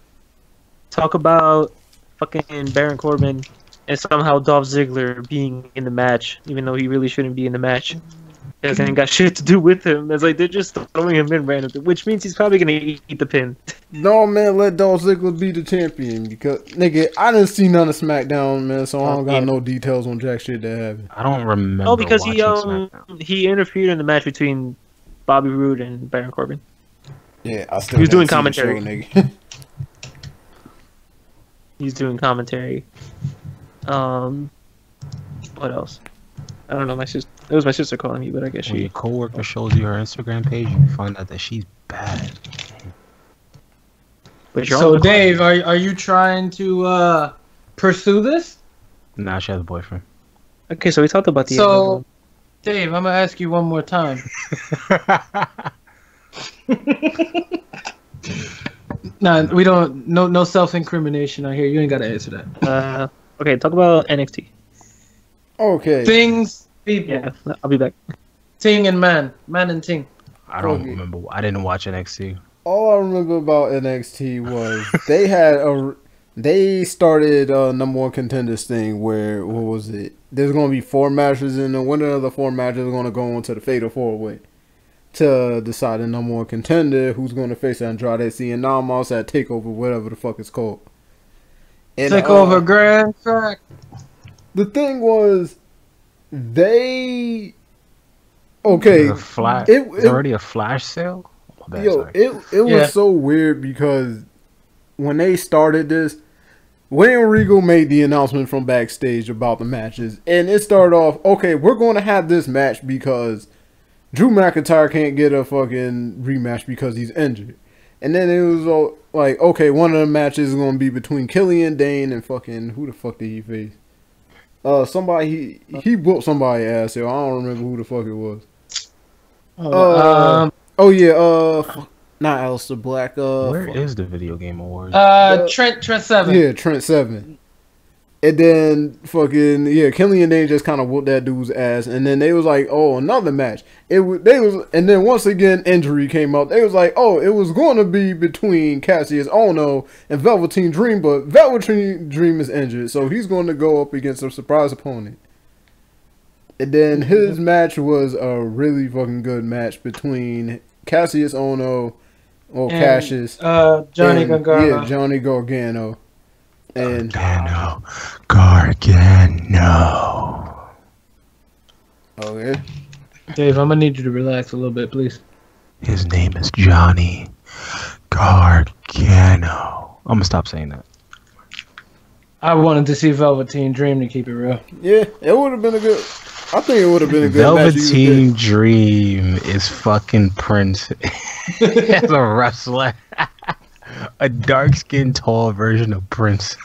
Talk about fucking Baron Corbin and somehow Dolph Ziggler being in the match, even though he really shouldn't be in the match. It ain't got shit to do with him. It's like they're just throwing him in randomly, which means he's probably gonna eat the pin. No, man, let Dolph Ziggler be the champion because, nigga, I didn't see none of SmackDown, man, so I don't got no details on jack shit that happened. I don't remember. Oh, because he interfered in the match between Bobby Roode and Baron Corbin. Yeah, I still. He was doing commentary. Show, nigga. He's doing commentary. What else? I don't know. It was my sister calling me, but I guess when your coworker shows you her Instagram page, you find out that she's bad. But so, Dave, are you trying to pursue this? Nah, she has a boyfriend. Okay, so we talked about the. So, Dave, I'm gonna ask you one more time. Nah, we don't. No self-incrimination out here. You ain't gotta answer that. Okay, talk about NXT. Okay. Things, people. Yeah, I'll be back. Ting and man and Ting. I don't remember. I didn't watch NXT. All I remember about NXT was they started a number one contenders thing where, what was it? There's going to be 4 matches, and the winner of the 4 matches is going to go into the Fatal 4-Way to decide the number one contender who's going to face Andrade Cien Almas at TakeOver, whatever the fuck it's called. And, TakeOver Grand Track. The thing was, okay. It's already a flash sale? It was so weird because when they started this, William Regal made the announcement from backstage about the matches, and it started off, okay, we're going to have this match because Drew McIntyre can't get a fucking rematch because he's injured. And then it was all like, okay, one of the matches is going to be between Killian Dane and fucking, who the fuck did he face? Somebody, he whooped somebody's ass here. I don't remember who the fuck it was. Not Aleister Black. Where is the Video Game Awards? Trent Seven. Yeah, Trent Seven. And then fucking Killian Dane just kind of whooped that dude's ass, and then they was like, oh, another match. And then once again injury came up. They was like, oh, it was going to be between Cassius Ohno and Velveteen Dream, but Velveteen Dream is injured, so he's going to go up against a surprise opponent. And then his match was a really fucking good match between Cassius Ohno or Cassius, Johnny Gargano. Yeah, Johnny Gargano. And Gargano. Okay. Dave, I'm gonna need you to relax a little bit, please. His name is Johnny Gargano. I'm gonna stop saying that. I wanted to see Velveteen Dream to keep it real. Yeah, it would have been a good. I think it would have been a good Velveteen Dream is fucking Prince as a wrestler. A dark-skinned, tall version of Prince.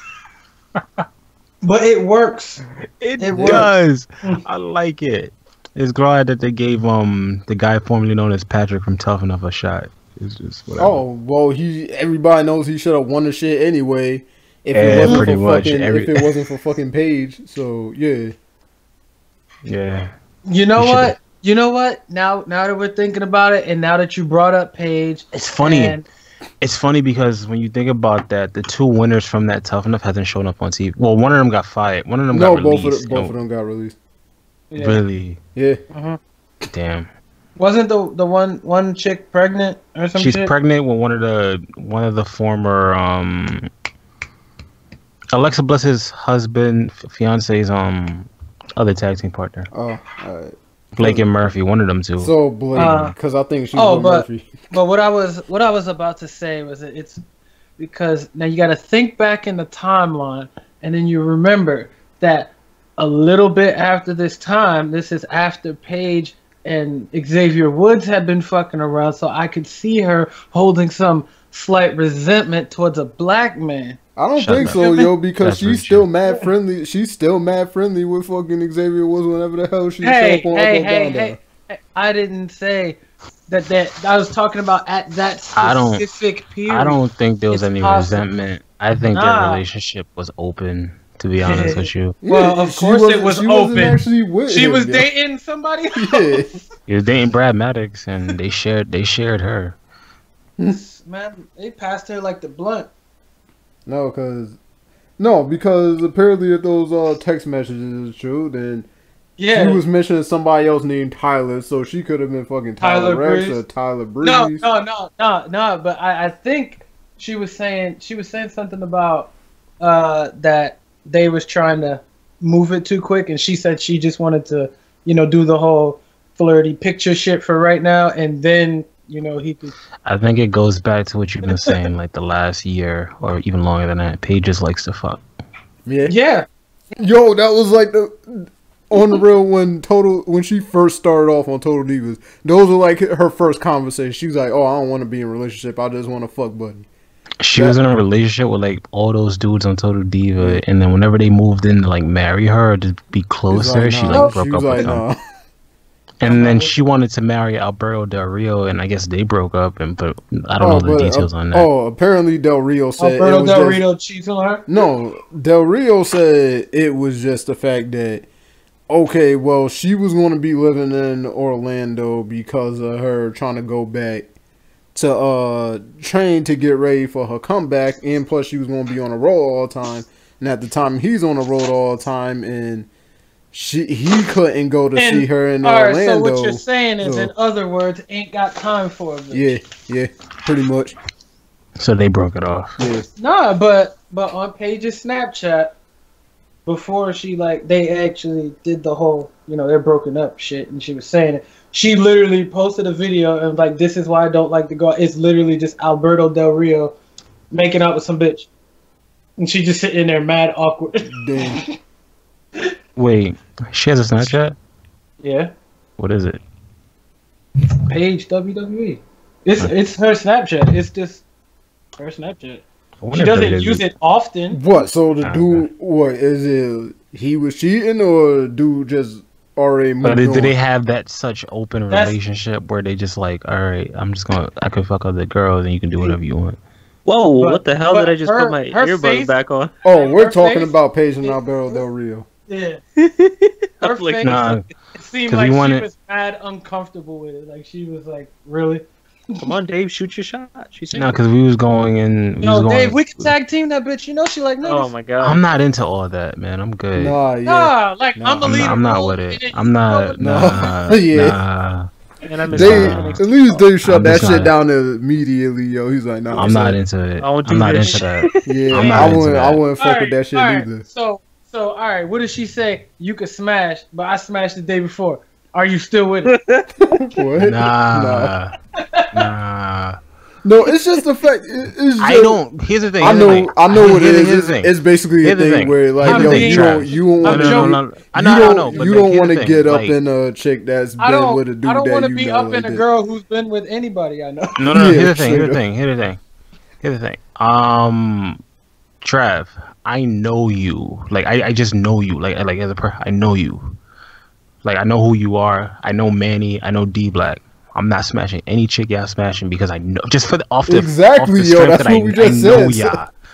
But it works. It does. I like it. It's glad that they gave the guy formerly known as Patrick from Tough Enough a shot. It's just whatever. Oh well, everybody knows he should have won the shit anyway. If it wasn't for fucking Paige. So yeah. Yeah. You know what? You know what? Now that we're thinking about it, and now that you brought up Paige, it's funny. It's funny because when you think about that, the two winners from that Tough Enough hasn't shown up on TV. Well, one of them got fired. One of them got released. Both of them got released. Yeah. Really? Yeah. Damn. Wasn't the one chick pregnant or something? She's pregnant with one of the former Alexa Bliss's husband, fiance's other tag team partner. Oh, alright. Blake and Murphy, one of them two. So Blake, because I think she's Murphy. But what I was about to say was that it's because now you got to think back in the timeline, and then you remember that a little bit after this time, this is after Paige and Xavier Woods had been fucking around, so I could see her holding some slight resentment towards a black man. I don't think so, yo, because she's still mad friendly. She's still mad friendly with fucking Xavier Woods whenever the hell she's hey, I didn't say that. I was talking about at that specific period. I don't think there was any resentment. I think their relationship was open, to be honest with you. Well, of course it was open. She was dating somebody else. He was dating Brad Maddox, and they shared her. Man, they passed her like the blunt. No, because apparently if those text messages is true, then she was mentioning somebody else named Tyler, so she could have been fucking Tyler Rex or Tyler Breeze. No. But I think she was saying something about that they was trying to move it too quick, and she said she just wanted to, do the whole flirty picture shit for right now, and then. He could... I think it goes back to what you've been saying, like the last year or even longer than that. Paige just likes to fuck. Yeah. Yo, that was like on the real when she first started off on Total Divas. Those were like her first conversation. She was like, "Oh, I don't want to be in a relationship. I just want to fuck, buddy." She was in a relationship with like all those dudes on Total Diva, and then whenever they moved in to like marry her or to be closer, she broke up with them. And then she wanted to marry Alberto Del Rio, and I guess they broke up. But I don't know the details on that. Oh, apparently Del Rio said Alberto Del Rio cheated on her. No, Del Rio said it was just the fact that she was going to be living in Orlando because of her trying to go back to train to get ready for her comeback, and plus she was going to be on the road all the time. And at the time, he's on the road all the time, and he couldn't go to see her in Orlando. Alright, so what you're saying is, in other words, ain't got time for her. Yeah, pretty much. So they broke it off. Yeah. Nah, but on Paige's Snapchat, before they actually did the whole, they're broken up shit, and she was saying it. She literally posted a video and this is why I don't like to go out. It's literally just Alberto Del Rio making out with some bitch, and she just sitting there mad awkward. Damn. Wait, she has a Snapchat? Yeah. What is it? Paige WWE. It's her Snapchat. It's just her Snapchat. She doesn't use it often. What? So the dude, what is it? He was cheating, or dude just already moved on? Do they have that such open relationship where they just like, all right, I could fuck other girls and you can do whatever you want? Whoa! What the hell did I just put my earbud back on? Oh, we're talking about Paige and Alberto Del Rio. Yeah. Her face, it seemed like she was mad uncomfortable with it. Like she was like, really? Come on, Dave, shoot your shot. She said. No, because we was going in. No, Dave, we can tag team that bitch. You know she like. Oh my god. I'm not into all that, man. I'm good. Nah, like I'm the leader. I'm not with it. I'm not. Nah. And I at least Dave shut that shit down immediately, yo. He's like, nah. I'm not into it. I'm not into that. Yeah, I wouldn't fuck with that shit either. So all right. What did she say? You could smash, but I smashed the day before. Are you still with it? What? Nah. No, it's just the fact. It's just, I don't. Here's the thing. I know what it is. It's basically a thing where like, yo, you don't want to get up in a chick that's been with a dude that you know. I don't want to be up in a girl who's been with anybody I know. No. Here's the thing. Trav, I know you. Like I just know you. Like as a person, I know you. Like I know who you are. I know Manny. I know D Black. I'm not smashing any chick y'all smashing because I know just for the off the exactly, off the yo. That's what we just said.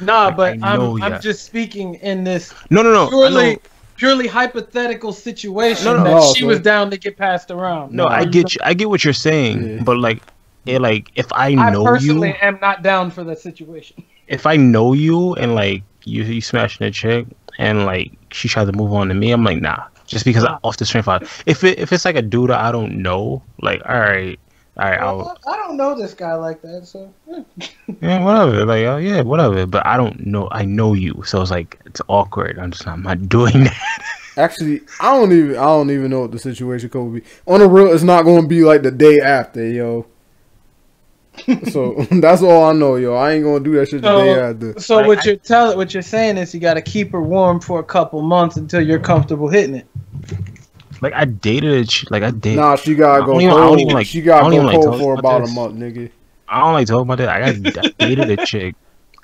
Nah, like, but I'm just speaking in this purely hypothetical situation that she was down to get passed around. No, I get you. I get what you're saying, but like if I know you, I personally am not down for that situation. If I know you and like you smashing a chick and like she tries to move on to me, I'm like nah. Just because off the strength of if it's like a dude I don't know, like all right, I don't know this guy like that, so yeah, whatever. Like yeah, whatever. But I don't know. I know you, so it's like it's awkward. I'm not doing that. Actually, I don't even know what the situation could be. On the real, it's not going to be like the day after, yo. So that's all I know, yo. I ain't gonna do that shit the day after. So what you're saying is you got to keep her warm for a couple months until you're comfortable hitting it. Like I dated Nah, she gotta go cold. She gotta go cold for about a month, nigga. I don't like talking about that. I dated a chick.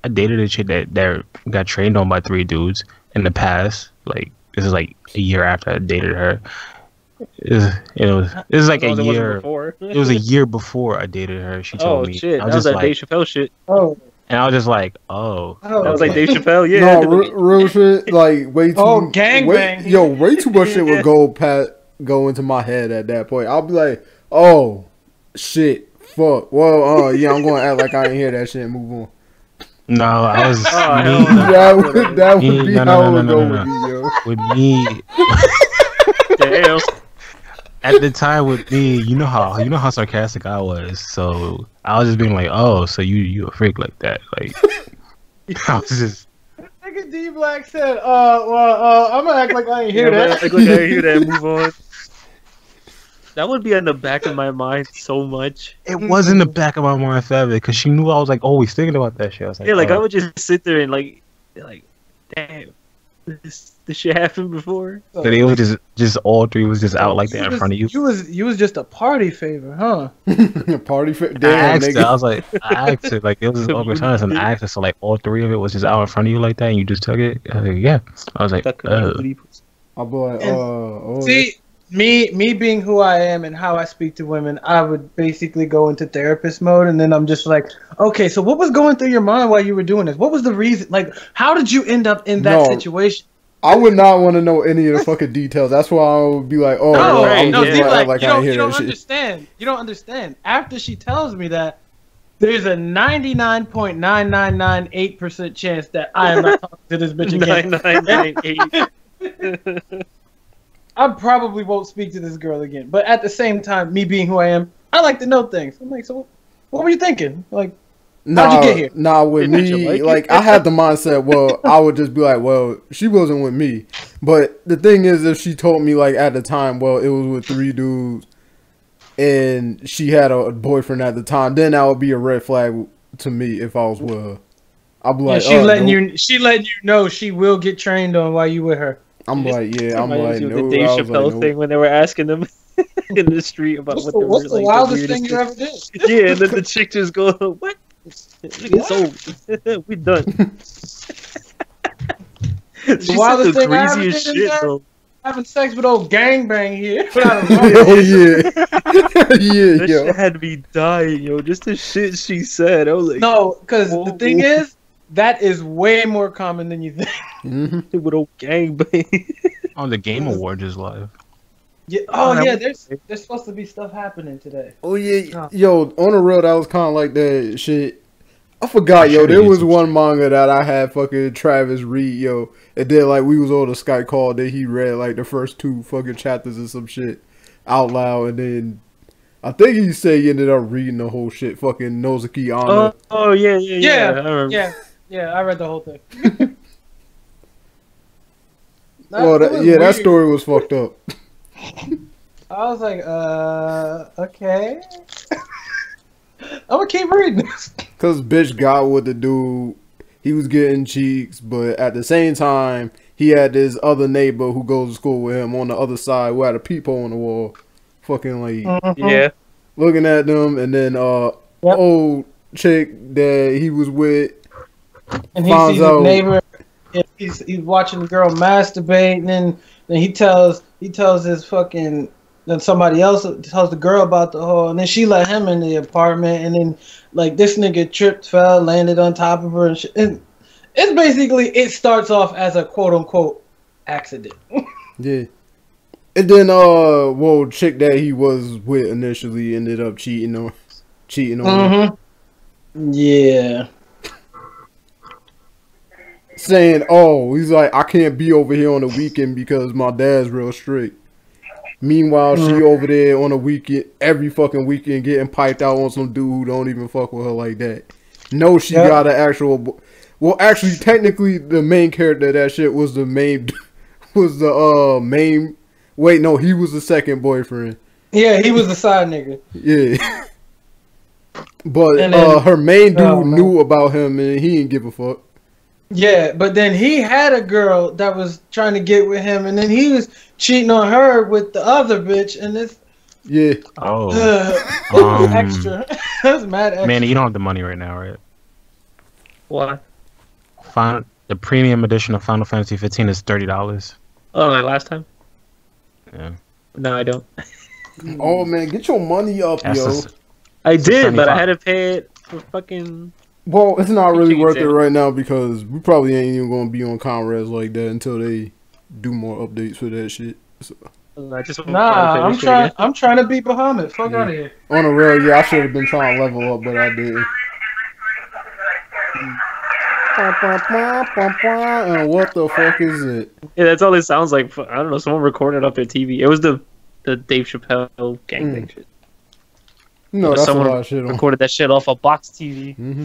I dated a chick that got trained on by 3 dudes in the past. Like this is like a year after I dated her. It was like a year. It was a year before I dated her. She told me. Oh shit! That was that Dave Chappelle shit. Oh. And I was just like, oh. That was like Dave Chappelle, yeah. No, real shit. Like way too. Oh, gangbang. Yo, way too much shit would go into my head at that point. I'll be like, oh, shit, fuck. Well, yeah, I'm gonna act like I didn't hear that shit and move on. No, I was. That would be how it would go with me, yo. With me. Damn. At the time with me, you know how sarcastic I was, so I was just being like, "Oh, so you a freak like that?" Like, I was just. Nigga D Black said, I'm gonna act like I ain't hear that. Act like I ain't hear that. Move on. That would be in the back of my mind so much. It was in the back of my mind forever because she knew I was like always thinking about that shit. I was like, yeah, like I would just sit there and like, damn. This shit happened before. So they was just all 3 was just out like that in front of you. You was just a party favor, huh? A party favor. Damn, I asked it like it was over time, and I asked it, so like all 3 of it was just out in front of you like that, and you just took it. I was like, yeah. I was like, oh boy. See, me being who I am and how I speak to women, I would basically go into therapist mode, and then I'm just like, okay, so what was going through your mind while you were doing this? What was the reason? Like, how did you end up in that situation? I would not want to know any of the fucking details. That's why I would be like, I'm just like I hear that shit. You don't understand. After she tells me that, there's a 99.9998% chance that I am not talking to this bitch again. 9998. I probably won't speak to this girl again. But at the same time, me being who I am, I like to know things. I'm like, so what were you thinking? Like, how'd you get here? Nah, with me, like, I had the mindset, well, I would just be like, well, she wasn't with me. But the thing is, if she told me, like, at the time, well, it was with 3 dudes, and she had a boyfriend at the time, then that would be a red flag to me if I was with her. I'd be like, she letting you know she will get trained on while you with her. I'm like, yeah, I'm like, no. The Dave Chappelle thing when they were asking them in the street about what's the wildest thing you ever did? Yeah, and then the chick just go, what? It's over. We done. The wildest thing I ever did shit, bro. having sex with old gangbang here. Oh yeah, yeah, That shit had to be dying, yo. Just the shit she said. I was like, no, because the thing is, that is way more common than you think. Mm-hmm. With old gangbang. On the Game Awards is live. Yeah. Oh yeah, there's supposed to be stuff happening today. Oh yeah, yo, on the real, that was kind of like that shit. I forgot, yo. There was one manga that I had fucking Travis read, yo. And then like we was on a Skype call, that he read like the first 2 fucking chapters or some shit out loud, and then I think he said he ended up reading the whole shit. Fucking Nozuki Onna. Oh yeah. Yeah, I read the whole thing. Well, that story was fucked up. I was like, okay. I'm gonna keep reading this. Cause bitch got with the dude. He was getting cheeks, but at the same time, he had this other neighbor who goes to school with him on the other side who had a peephole on the wall. Fucking like, yeah. Looking at them, and then old chick that he was with, and he sees his neighbor. He's watching the girl masturbate, and then he tells his fucking, then somebody else tells the girl about the whole, and then she let him in the apartment, and then like this nigga tripped, fell, landed on top of her, and shit. And it's basically, it starts off as a quote unquote accident. Yeah. And then chick that he was with initially ended up cheating on him. Yeah. Saying, he's like, I can't be over here on the weekend because my dad's real strict. Meanwhile, she over there on a weekend, every fucking weekend, getting piped out on some dude who don't even fuck with her like that. No, she got an actual. Well, actually, technically, the main character of that shit was the main. Wait, no, he was the second boyfriend. Yeah, he was the side nigga. Yeah. But then, her main dude knew about him and he didn't give a fuck. Yeah, but then he had a girl that was trying to get with him, and then he was cheating on her with the other bitch, and it's extra. That's mad extra. Man, you don't have the money right now, right? Why? The premium edition of Final Fantasy 15 is $30. Oh, like last time? Yeah. No, I don't. Oh man, get your money up, yo. I did, but I had to pay it for fucking. Well, it's not really worth it right now because we probably ain't even gonna be on Conrads like that until they do more updates for that shit. So. I'm trying to beat Bahamut. Fuck out of here. On the real, I should have been trying to level up, but I didn't. And what the fuck is it? Yeah, that's all it sounds like. I don't know. Someone recorded off their TV. It was the Dave Chappelle gangbang shit. No, that's someone a lot of shit. Recorded that shit off a box TV. Mm-hmm.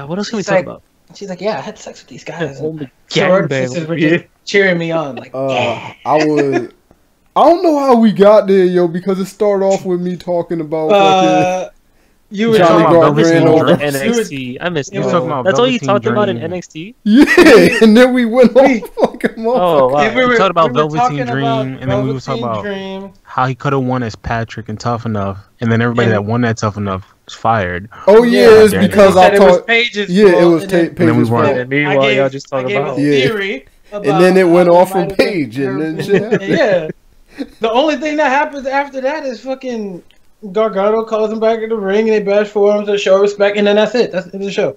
What else can we talk about? She's like, yeah, I had sex with these guys. Gangbang. Were just cheering me on. Like, I don't know how we got there, yo, because it started off with me talking about you were Johnny Gargano NXT. I missed you. That's all you talked about in NXT? Yeah, and then we went on fucking motherfucker. Oh, wow. We talked about Velveteen Dream, and then we were talking about how he could have won as Patrick and Tough Enough, and then everybody that won that Tough Enough was fired. Oh yeah, it's because I thought Page's it was Page's fault. And meanwhile, y'all just talking about theory. And then it went off from Paige, and then shit happened. Yeah. The only thing that happens after that is fucking Gargano calls him back in the ring, and they bash forums to show respect, and then that's it. That's the show.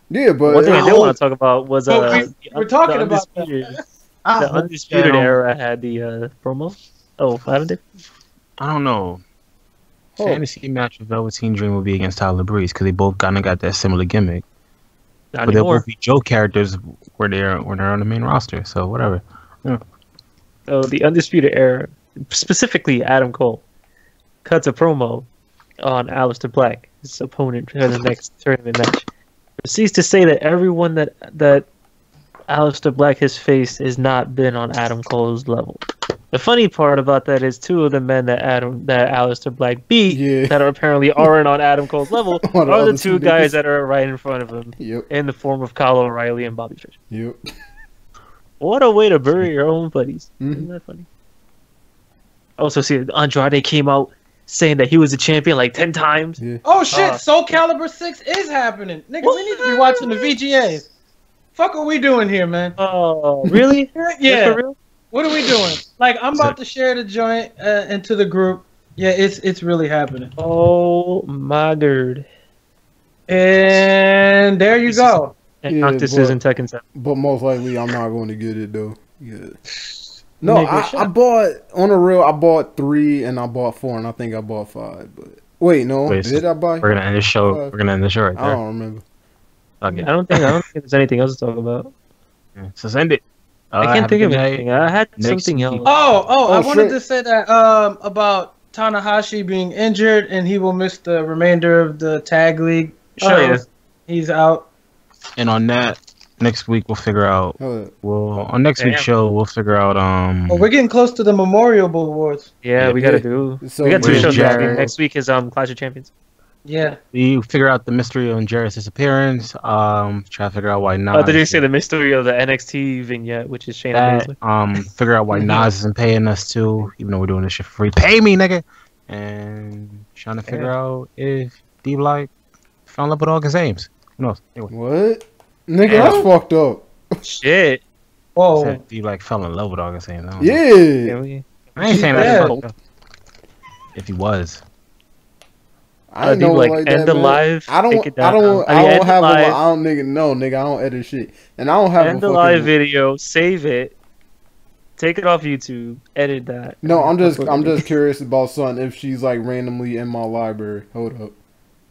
Yeah, but one thing I did want to talk about was we're talking about the Undisputed Era had the promo. Oh, haven't they? I don't know. Fantasy match with Velveteen Dream will be against Tyler Breeze because they both kind of got that similar gimmick. But they'll both be Joe characters when they're on the main roster. So whatever. Yeah. So the Undisputed Era, specifically Adam Cole, cuts a promo on Aleister Black, his opponent for the next tournament match. Proceeds to say that everyone that Aleister Black has faced has not been on Adam Cole's level. The funny part about that is two of the men that Aleister Black beat that apparently aren't on Adam Cole's level are the two guys that are right in front of him in the form of Kyle O'Reilly and Bobby Fish. Yep. What a way to bury your own buddies. Isn't that funny? Also, see, Andrade came out saying that he was a champion like 10 times. Yeah. Oh shit, Soul Calibur 6 is happening. Nigga, we need to be watching the VGAs. Fuck what we doing here, man. Oh, really? Yeah. For real? What are we doing? Like, I'm about to share the joint into the group. Yeah, it's really happening. Oh my god! And there you go. And this isn't Tekken 7. But most likely, I'm not going to get it though. Yeah. No, I bought on the real. I bought 3 and I bought 4 and I think I bought 5. But wait, no, did I buy? We're gonna end the show. 5? We're gonna end the show right there. I don't remember. Okay. I don't think there's anything else to talk about. Yeah, so send it. I can't think of anything. I had something else. I wanted to say that about Tanahashi being injured and he will miss the remainder of the tag league shows. Oh, yeah. He's out. And on that, next week we'll figure out. On next week's show we'll figure out. Well, we're getting close to the Memorial Awards. Yeah, we gotta do. So we got 2 shows next week. Is Clash of Champions. Yeah. We figure out the mystery on Jarrett's disappearance. Try to figure out why Nas. Oh, did you say the mystery of the NXT vignette, which is Shayna Baszler? Figure out why Nas isn't paying us too, even though we're doing this shit for free. Pay me, nigga. And trying to figure out if D-Block fell in love with August Ames. Who knows? Anyway. What? Nigga, that's fucked up. Shit. Whoa. D-Block fell in love with August Ames. Yeah. I ain't saying that's fucked up. If he was. I don't like end the live. I don't have a nigga. I don't edit shit, and I don't have end the live video. Save it. Take it off YouTube. Edit that. No, I'm just curious about something. If she's like randomly in my library, hold up.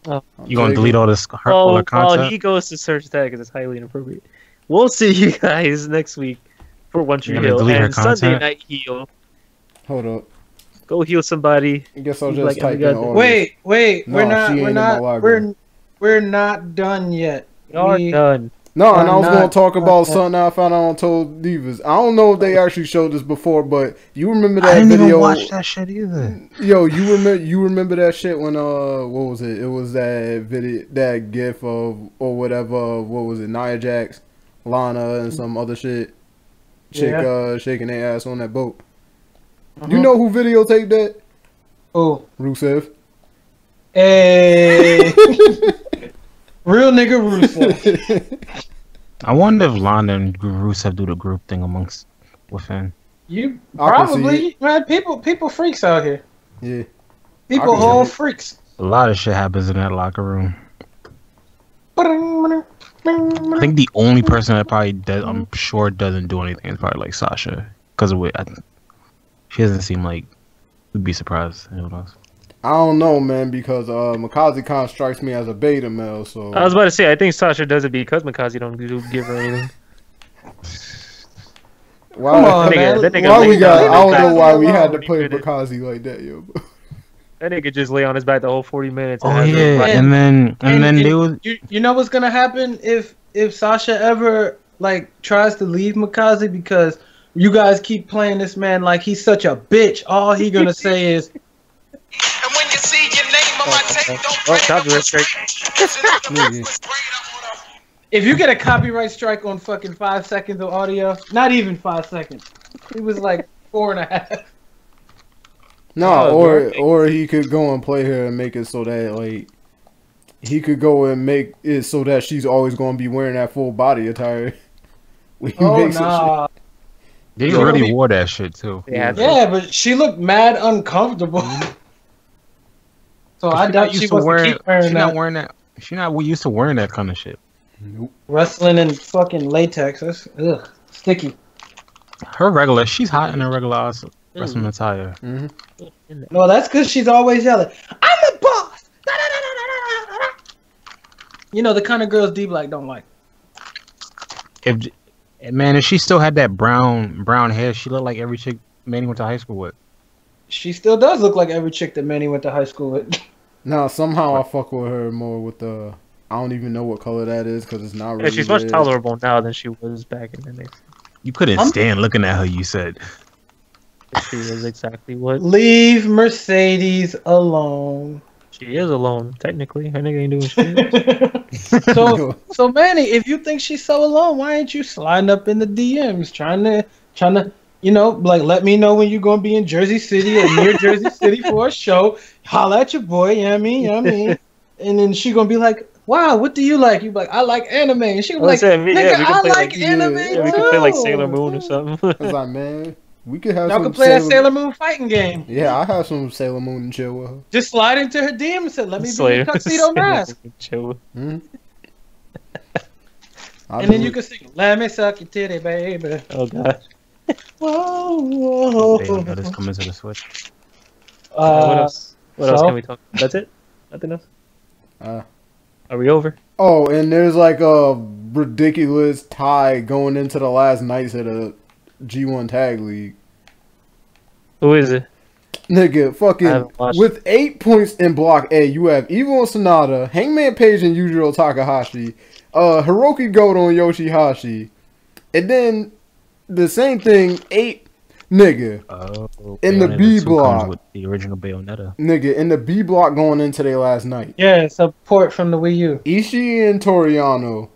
Oh. You gonna delete all this hurtful content? Well, he goes to search that because it's highly inappropriate. We'll see you guys next week for One Tree Hill and Sunday Night Heal. Hold up. Go heal somebody. I guess I'll just type in Wait, we're not done yet. We're done. No, and I was going to talk about something I found out on Total Divas. I don't know if they actually showed this before, but you remember that video? I didn't even watch that shit either. Yo, you remember that shit when what was it? It was that video, that gif of or whatever. What was it? Nia Jax, Lana, and some other shit. Chick shaking their ass on that boat. You know who videotaped that? Oh, Rusev. Hey. Real nigga Rusev. I wonder if Lana and Rusev do the group thing amongst within. You probably, man. People freaks out here. Yeah. People whole freaks. A lot of shit happens in that locker room. I think the only person that probably does, I'm sure doesn't do anything is probably like Sasha, because of it. She doesn't seem like we'd be surprised. Anyone else? I don't know, man, because Mikaze kind of strikes me as a beta male. So I was about to say, I think Sasha does it because Mikaze don't give her anything. Why we got? I don't know why we had to play Mikaze like that, yo. That nigga just lay on his back the whole 40 minutes. Oh yeah, and then they would. You know what's gonna happen if Sasha ever like tries to leave Mikaze because you guys keep playing this man like he's such a bitch. All he gonna say is. And when you see your name on my tape, don't If you get a copyright strike on fucking 5 seconds of audio, not even 5 seconds. It was like 4.5. No, or he could go and play her and make it so that like he could go and make it so that she's always gonna be wearing that full body attire. Nah. They already wore that shit too. Yeah, but she looked mad uncomfortable. So I doubt she was keep wearing that. She's not used to wearing that kind of shit. Nope. Wrestling in fucking latex. That's sticky. She's hot in her regular wrestling attire. Mm-hmm. No, that's because she's always yelling, "I'm the boss!" You know, the kind of girls D-Black don't like. If she still had that brown hair, she looked like every chick Manny went to high school with. She still does look like every chick that Manny went to high school with. No, somehow I fuck with her more with the. I don't even know what color that is because it's not really. Yeah, she's much tolerable now than she was back in the day. You couldn't stand looking at her. You said. She is exactly what. Leave Mercedes alone. She is alone, technically. Her nigga ain't doing shit. So Manny, if you think she's so alone, why ain't you sliding up in the DMs trying to, you know, like let me know when you're gonna be in Jersey City or near Jersey City for a show. Holla at your boy, you know what I mean? And then she gonna be like, wow, what do you like? You be like, I like anime. And she gonna be like, nigga, I like anime too. Yeah, we could play like Sailor Moon or something. I was like, man. We could have. Y'all can play that Sailor Moon fighting game. Yeah, I have some Sailor Moon and chill with her. Just slide into her DM and say, "Let me be your tuxedo mask." Chill. Mm-hmm. And then you can sing, "Let me suck your titty, baby." Oh god. Whoa. This coming to the Switch. What else? What else can we talk? That's it. Nothing else. Are we over? Oh, and there's like a ridiculous tie going into the last nights of the G1 Tag League. Who is it? Nigga, fucking with 8 points in Block A, you have Evil and Sonata, Hangman Page and Yujiro Takahashi, Hiroki Goto and Yoshihashi, and then the same thing, 8 nigga in the B block with the original Bayonetta. Nigga in the B block going into their last night. Yeah, support from the Wii U. Ishii and Toriano,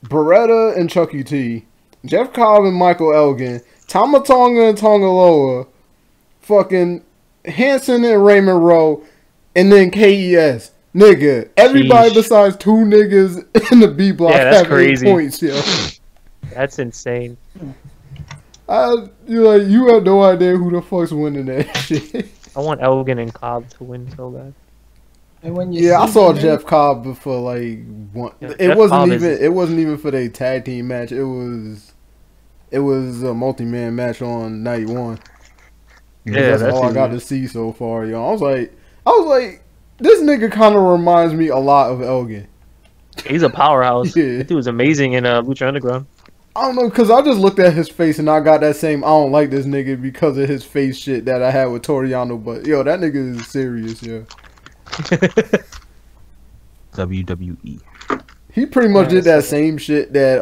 Beretta and Chucky T, Jeff Cobb and Michael Elgin, Tama Tonga and Tongaloa, fucking Hanson and Raymond Rowe, and then KES. Nigga, everybody besides 2 niggas in the B block have crazy. 8 points, yo. That's insane. You have no idea who the fuck's winning that shit. I want Elgin and Cobb to win so bad. And when you I saw Jeff Cobb before like one. Yeah, it wasn't even for their tag team match. It was a multi-man match on night 1. Yeah, that's all I got to see so far, yo. I was like, this nigga kind of reminds me a lot of Elgin. He's a powerhouse. Yeah. That dude was amazing in Lucha Underground. I don't know, because I just looked at his face and I got that same I don't like this nigga because of his face shit that I had with Toriano. But, yo, that nigga is serious, yo. WWE. He pretty much did that same shit that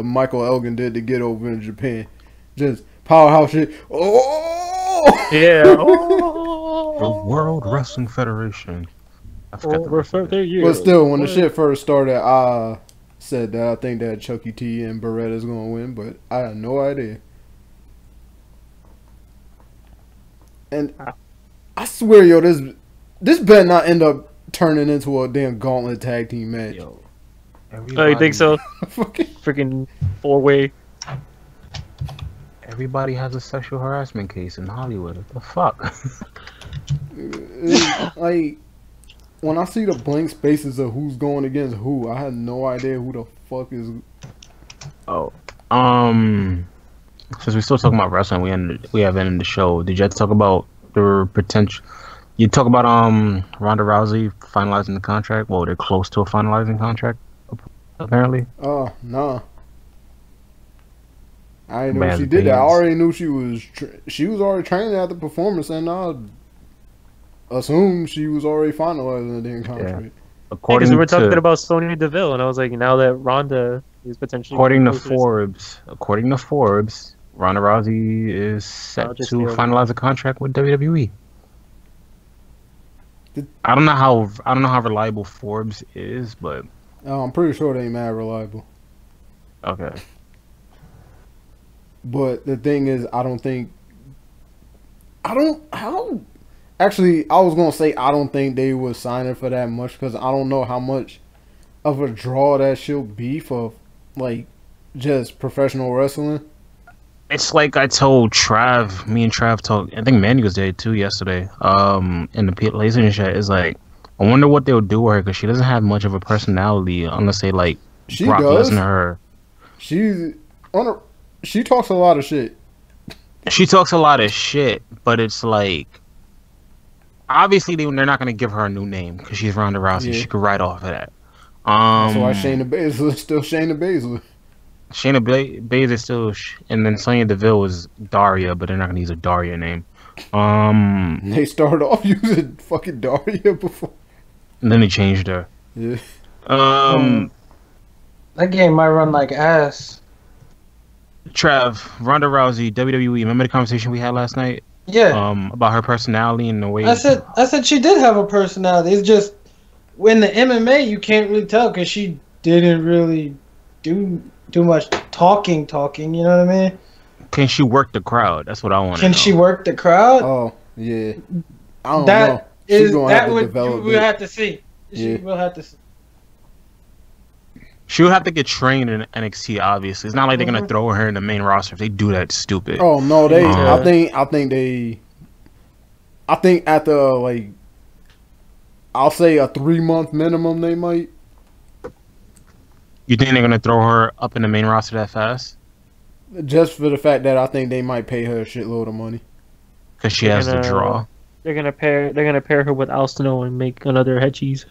Michael Elgin did to get over in Japan. Just powerhouse shit. Oh! Yeah. The World Wrestling Federation. I forgot But still, when the shit first started, I said that I think that Chucky T and Beretta's gonna win, but I had no idea. And I swear, yo, this better not end up turning into a damn gauntlet tag team match. Yo, oh, you think so? Freaking 4-way. Everybody has a sexual harassment case in Hollywood. What the fuck? Like, when I see the blank spaces of who's going against who, I had no idea who the fuck is. Oh, since we're still talking about wrestling, we have ended the show. Did you talk about the potential? You talk about Ronda Rousey finalizing the contract. Well, they're close to a finalizing contract, apparently. Oh, nah. I didn't know she did that. I already knew she was already training at the performance, and I assumed she was already finalizing the damn contract. Yeah. According we were talking about Sonya Deville, and I was like, now that Ronda is potentially according to Forbes, Ronda Rousey is set to finalize a contract with WWE. I don't know how reliable Forbes is, but I'm pretty sure they ain't mad reliable. Okay. But the thing is, actually, I was going to say I don't think they would sign her for that much because I don't know how much of a draw that she'll be for, like, just professional wrestling. It's like I told Trav, me and Trav talked, I think Manny was there too yesterday, in the PlayStation chat. It's like, I wonder what they'll do with her because she doesn't have much of a personality unless they, like, Brock Lesnar her. She talks a lot of shit. She talks a lot of shit, but it's like, obviously they're not going to give her a new name because she's Ronda Rousey. Yeah. She could write off of that. That's why Shayna Baszler is still Shayna Baszler. Shayna Baszler still, and then Sonya Deville was Daria, but they're not going to use a Daria name. They started off using fucking Daria before. And then they changed her. Yeah. That game might run like ass. Trav, Ronda Rousey, WWE. Remember the conversation we had last night? Yeah. About her personality and the way. I said she did have a personality. It's just when the MMA you can't really tell because she didn't really do much talking. You know what I mean? Can she work the crowd? That's what I want to know. Can she work the crowd? Oh yeah. I don't know. That would you will have to see. She will have to see. She'll have to get trained in NXT. Obviously, it's not like they're gonna throw her in the main roster. If they do that, stupid. Oh no, they. I think at the like, I'll say a 3-month minimum. They might. You think they're gonna throw her up in the main roster that fast? Just for the fact that I think they might pay her a shitload of money. Because she has the draw. They're gonna pair her with Al Snow and make another head cheese.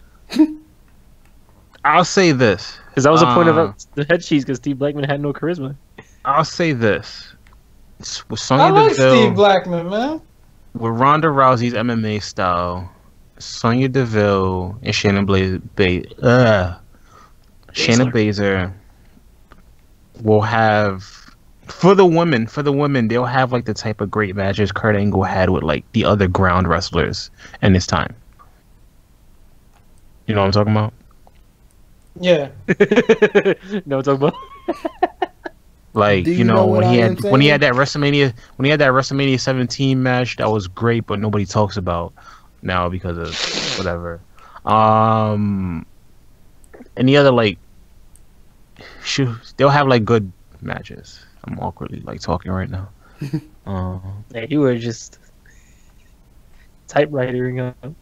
I'll say this. Because that was the point of the head cheese, because Steve Blackman had no charisma. I'll say this. With Sonya Deville, Steve Blackman, man. With Ronda Rousey's MMA style, Sonya Deville and Shayna Baszler will have, for the women, they'll have like the type of great matches Kurt Angle had with like the other ground wrestlers in his time. You know what I'm talking about? Yeah. No, talking about. Like, you know when he had that WrestleMania 17 match, that was great, but nobody talks about now because of whatever. Any other like, they'll have like good matches. I'm awkwardly like talking right now. Yeah, you were just typewritering up.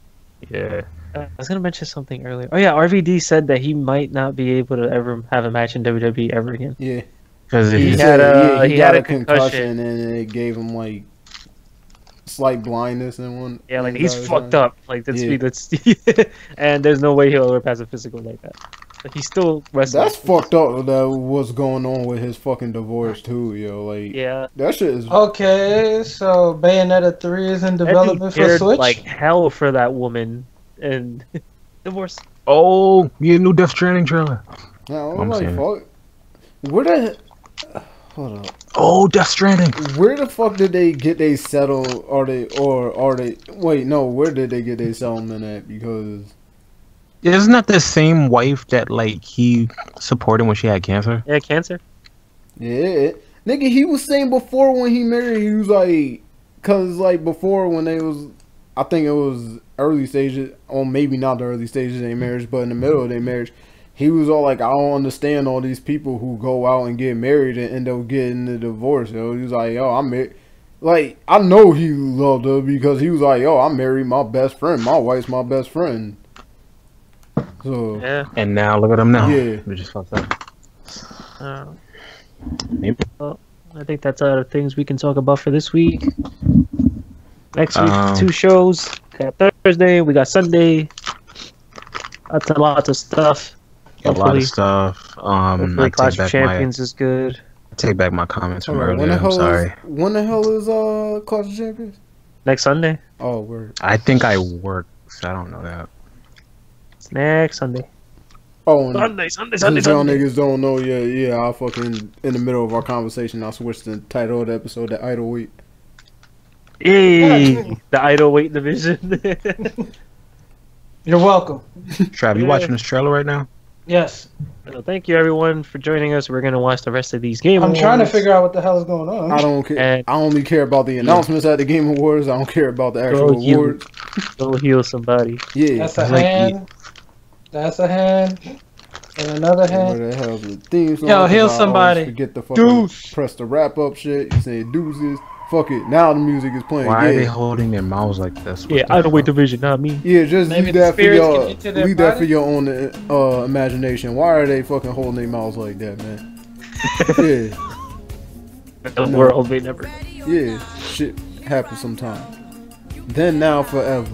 Yeah. I was gonna mention something earlier. Oh yeah, RVD said that he might not be able to ever have a match in WWE ever again. Yeah, because he had a concussion and it gave him like slight blindness in one. Yeah, like he's fucked up. Like that's and there's no way he'll ever pass a physical like that. But he's still wrestling. That's fucked up. That what's going on with his fucking divorce too, yo. Like that shit is okay. So Bayonetta 3 is in development for Switch. Like hell for that woman. And divorce. Oh, yeah, new Death Stranding trailer. No, I'm like, fuck. Where the hold up? Oh, Death Stranding. Where the fuck did they get they settle? Are they wait? No, where did they get their settlement at? Because isn't that the same wife that like he supported when she had cancer? Yeah, cancer. Yeah, nigga, he was saying before when he married, he was like, cause like before when they was, I think it was early stages, or maybe not the early stages of their marriage, but in the middle of their marriage, he was all like, I don't understand all these people who go out and get married and end up getting a divorce. Yo, he was like, yo, I'm married. Like, I know he loved her because he was like, yo, I married my best friend. My wife's my best friend. So yeah. And now look at him now. Yeah, we just fucked up. Maybe. Well, I think that's all the things we can talk about for this week. Next week, 2 shows. We got Thursday, we got Sunday. Lots of stuff. A lot of stuff. I Clash of Champions is good. I take back my comments from earlier. I'm sorry. When the hell is Clash of Champions? Next Sunday. Oh, word. I think I work, so I don't know that. It's next Sunday. Oh, Sunday. Y'all niggas don't know yet. Yeah, I fucking in the middle of our conversation, I switched the title of the episode to Idolweight. Hey, the Idolweight division. You're welcome. Trav, you watching this trailer right now? Yes. Well, thank you everyone for joining us. We're gonna watch the rest of these Game Awards. I'm trying to figure out what the hell is going on. I don't care. And I only care about the announcements at the Game Awards. I don't care about the actual awards. Go heal somebody. Yeah. That's a hand. That's a hand. And another hand. Where the hell's the theme song? Yo, heal somebody. Forget the fucking press the wrap up shit. You say deuces. Fuck it. Now the music is playing. Why are they holding their mouths like this? Yeah, Idolweight division, not me. Yeah, just leave that for your own imagination. Why are they fucking holding their mouths like that, man? Yeah. The world may never. Yeah, shit happens sometimes. Then, now, forever,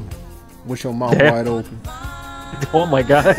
with your mouth wide open. Oh my god.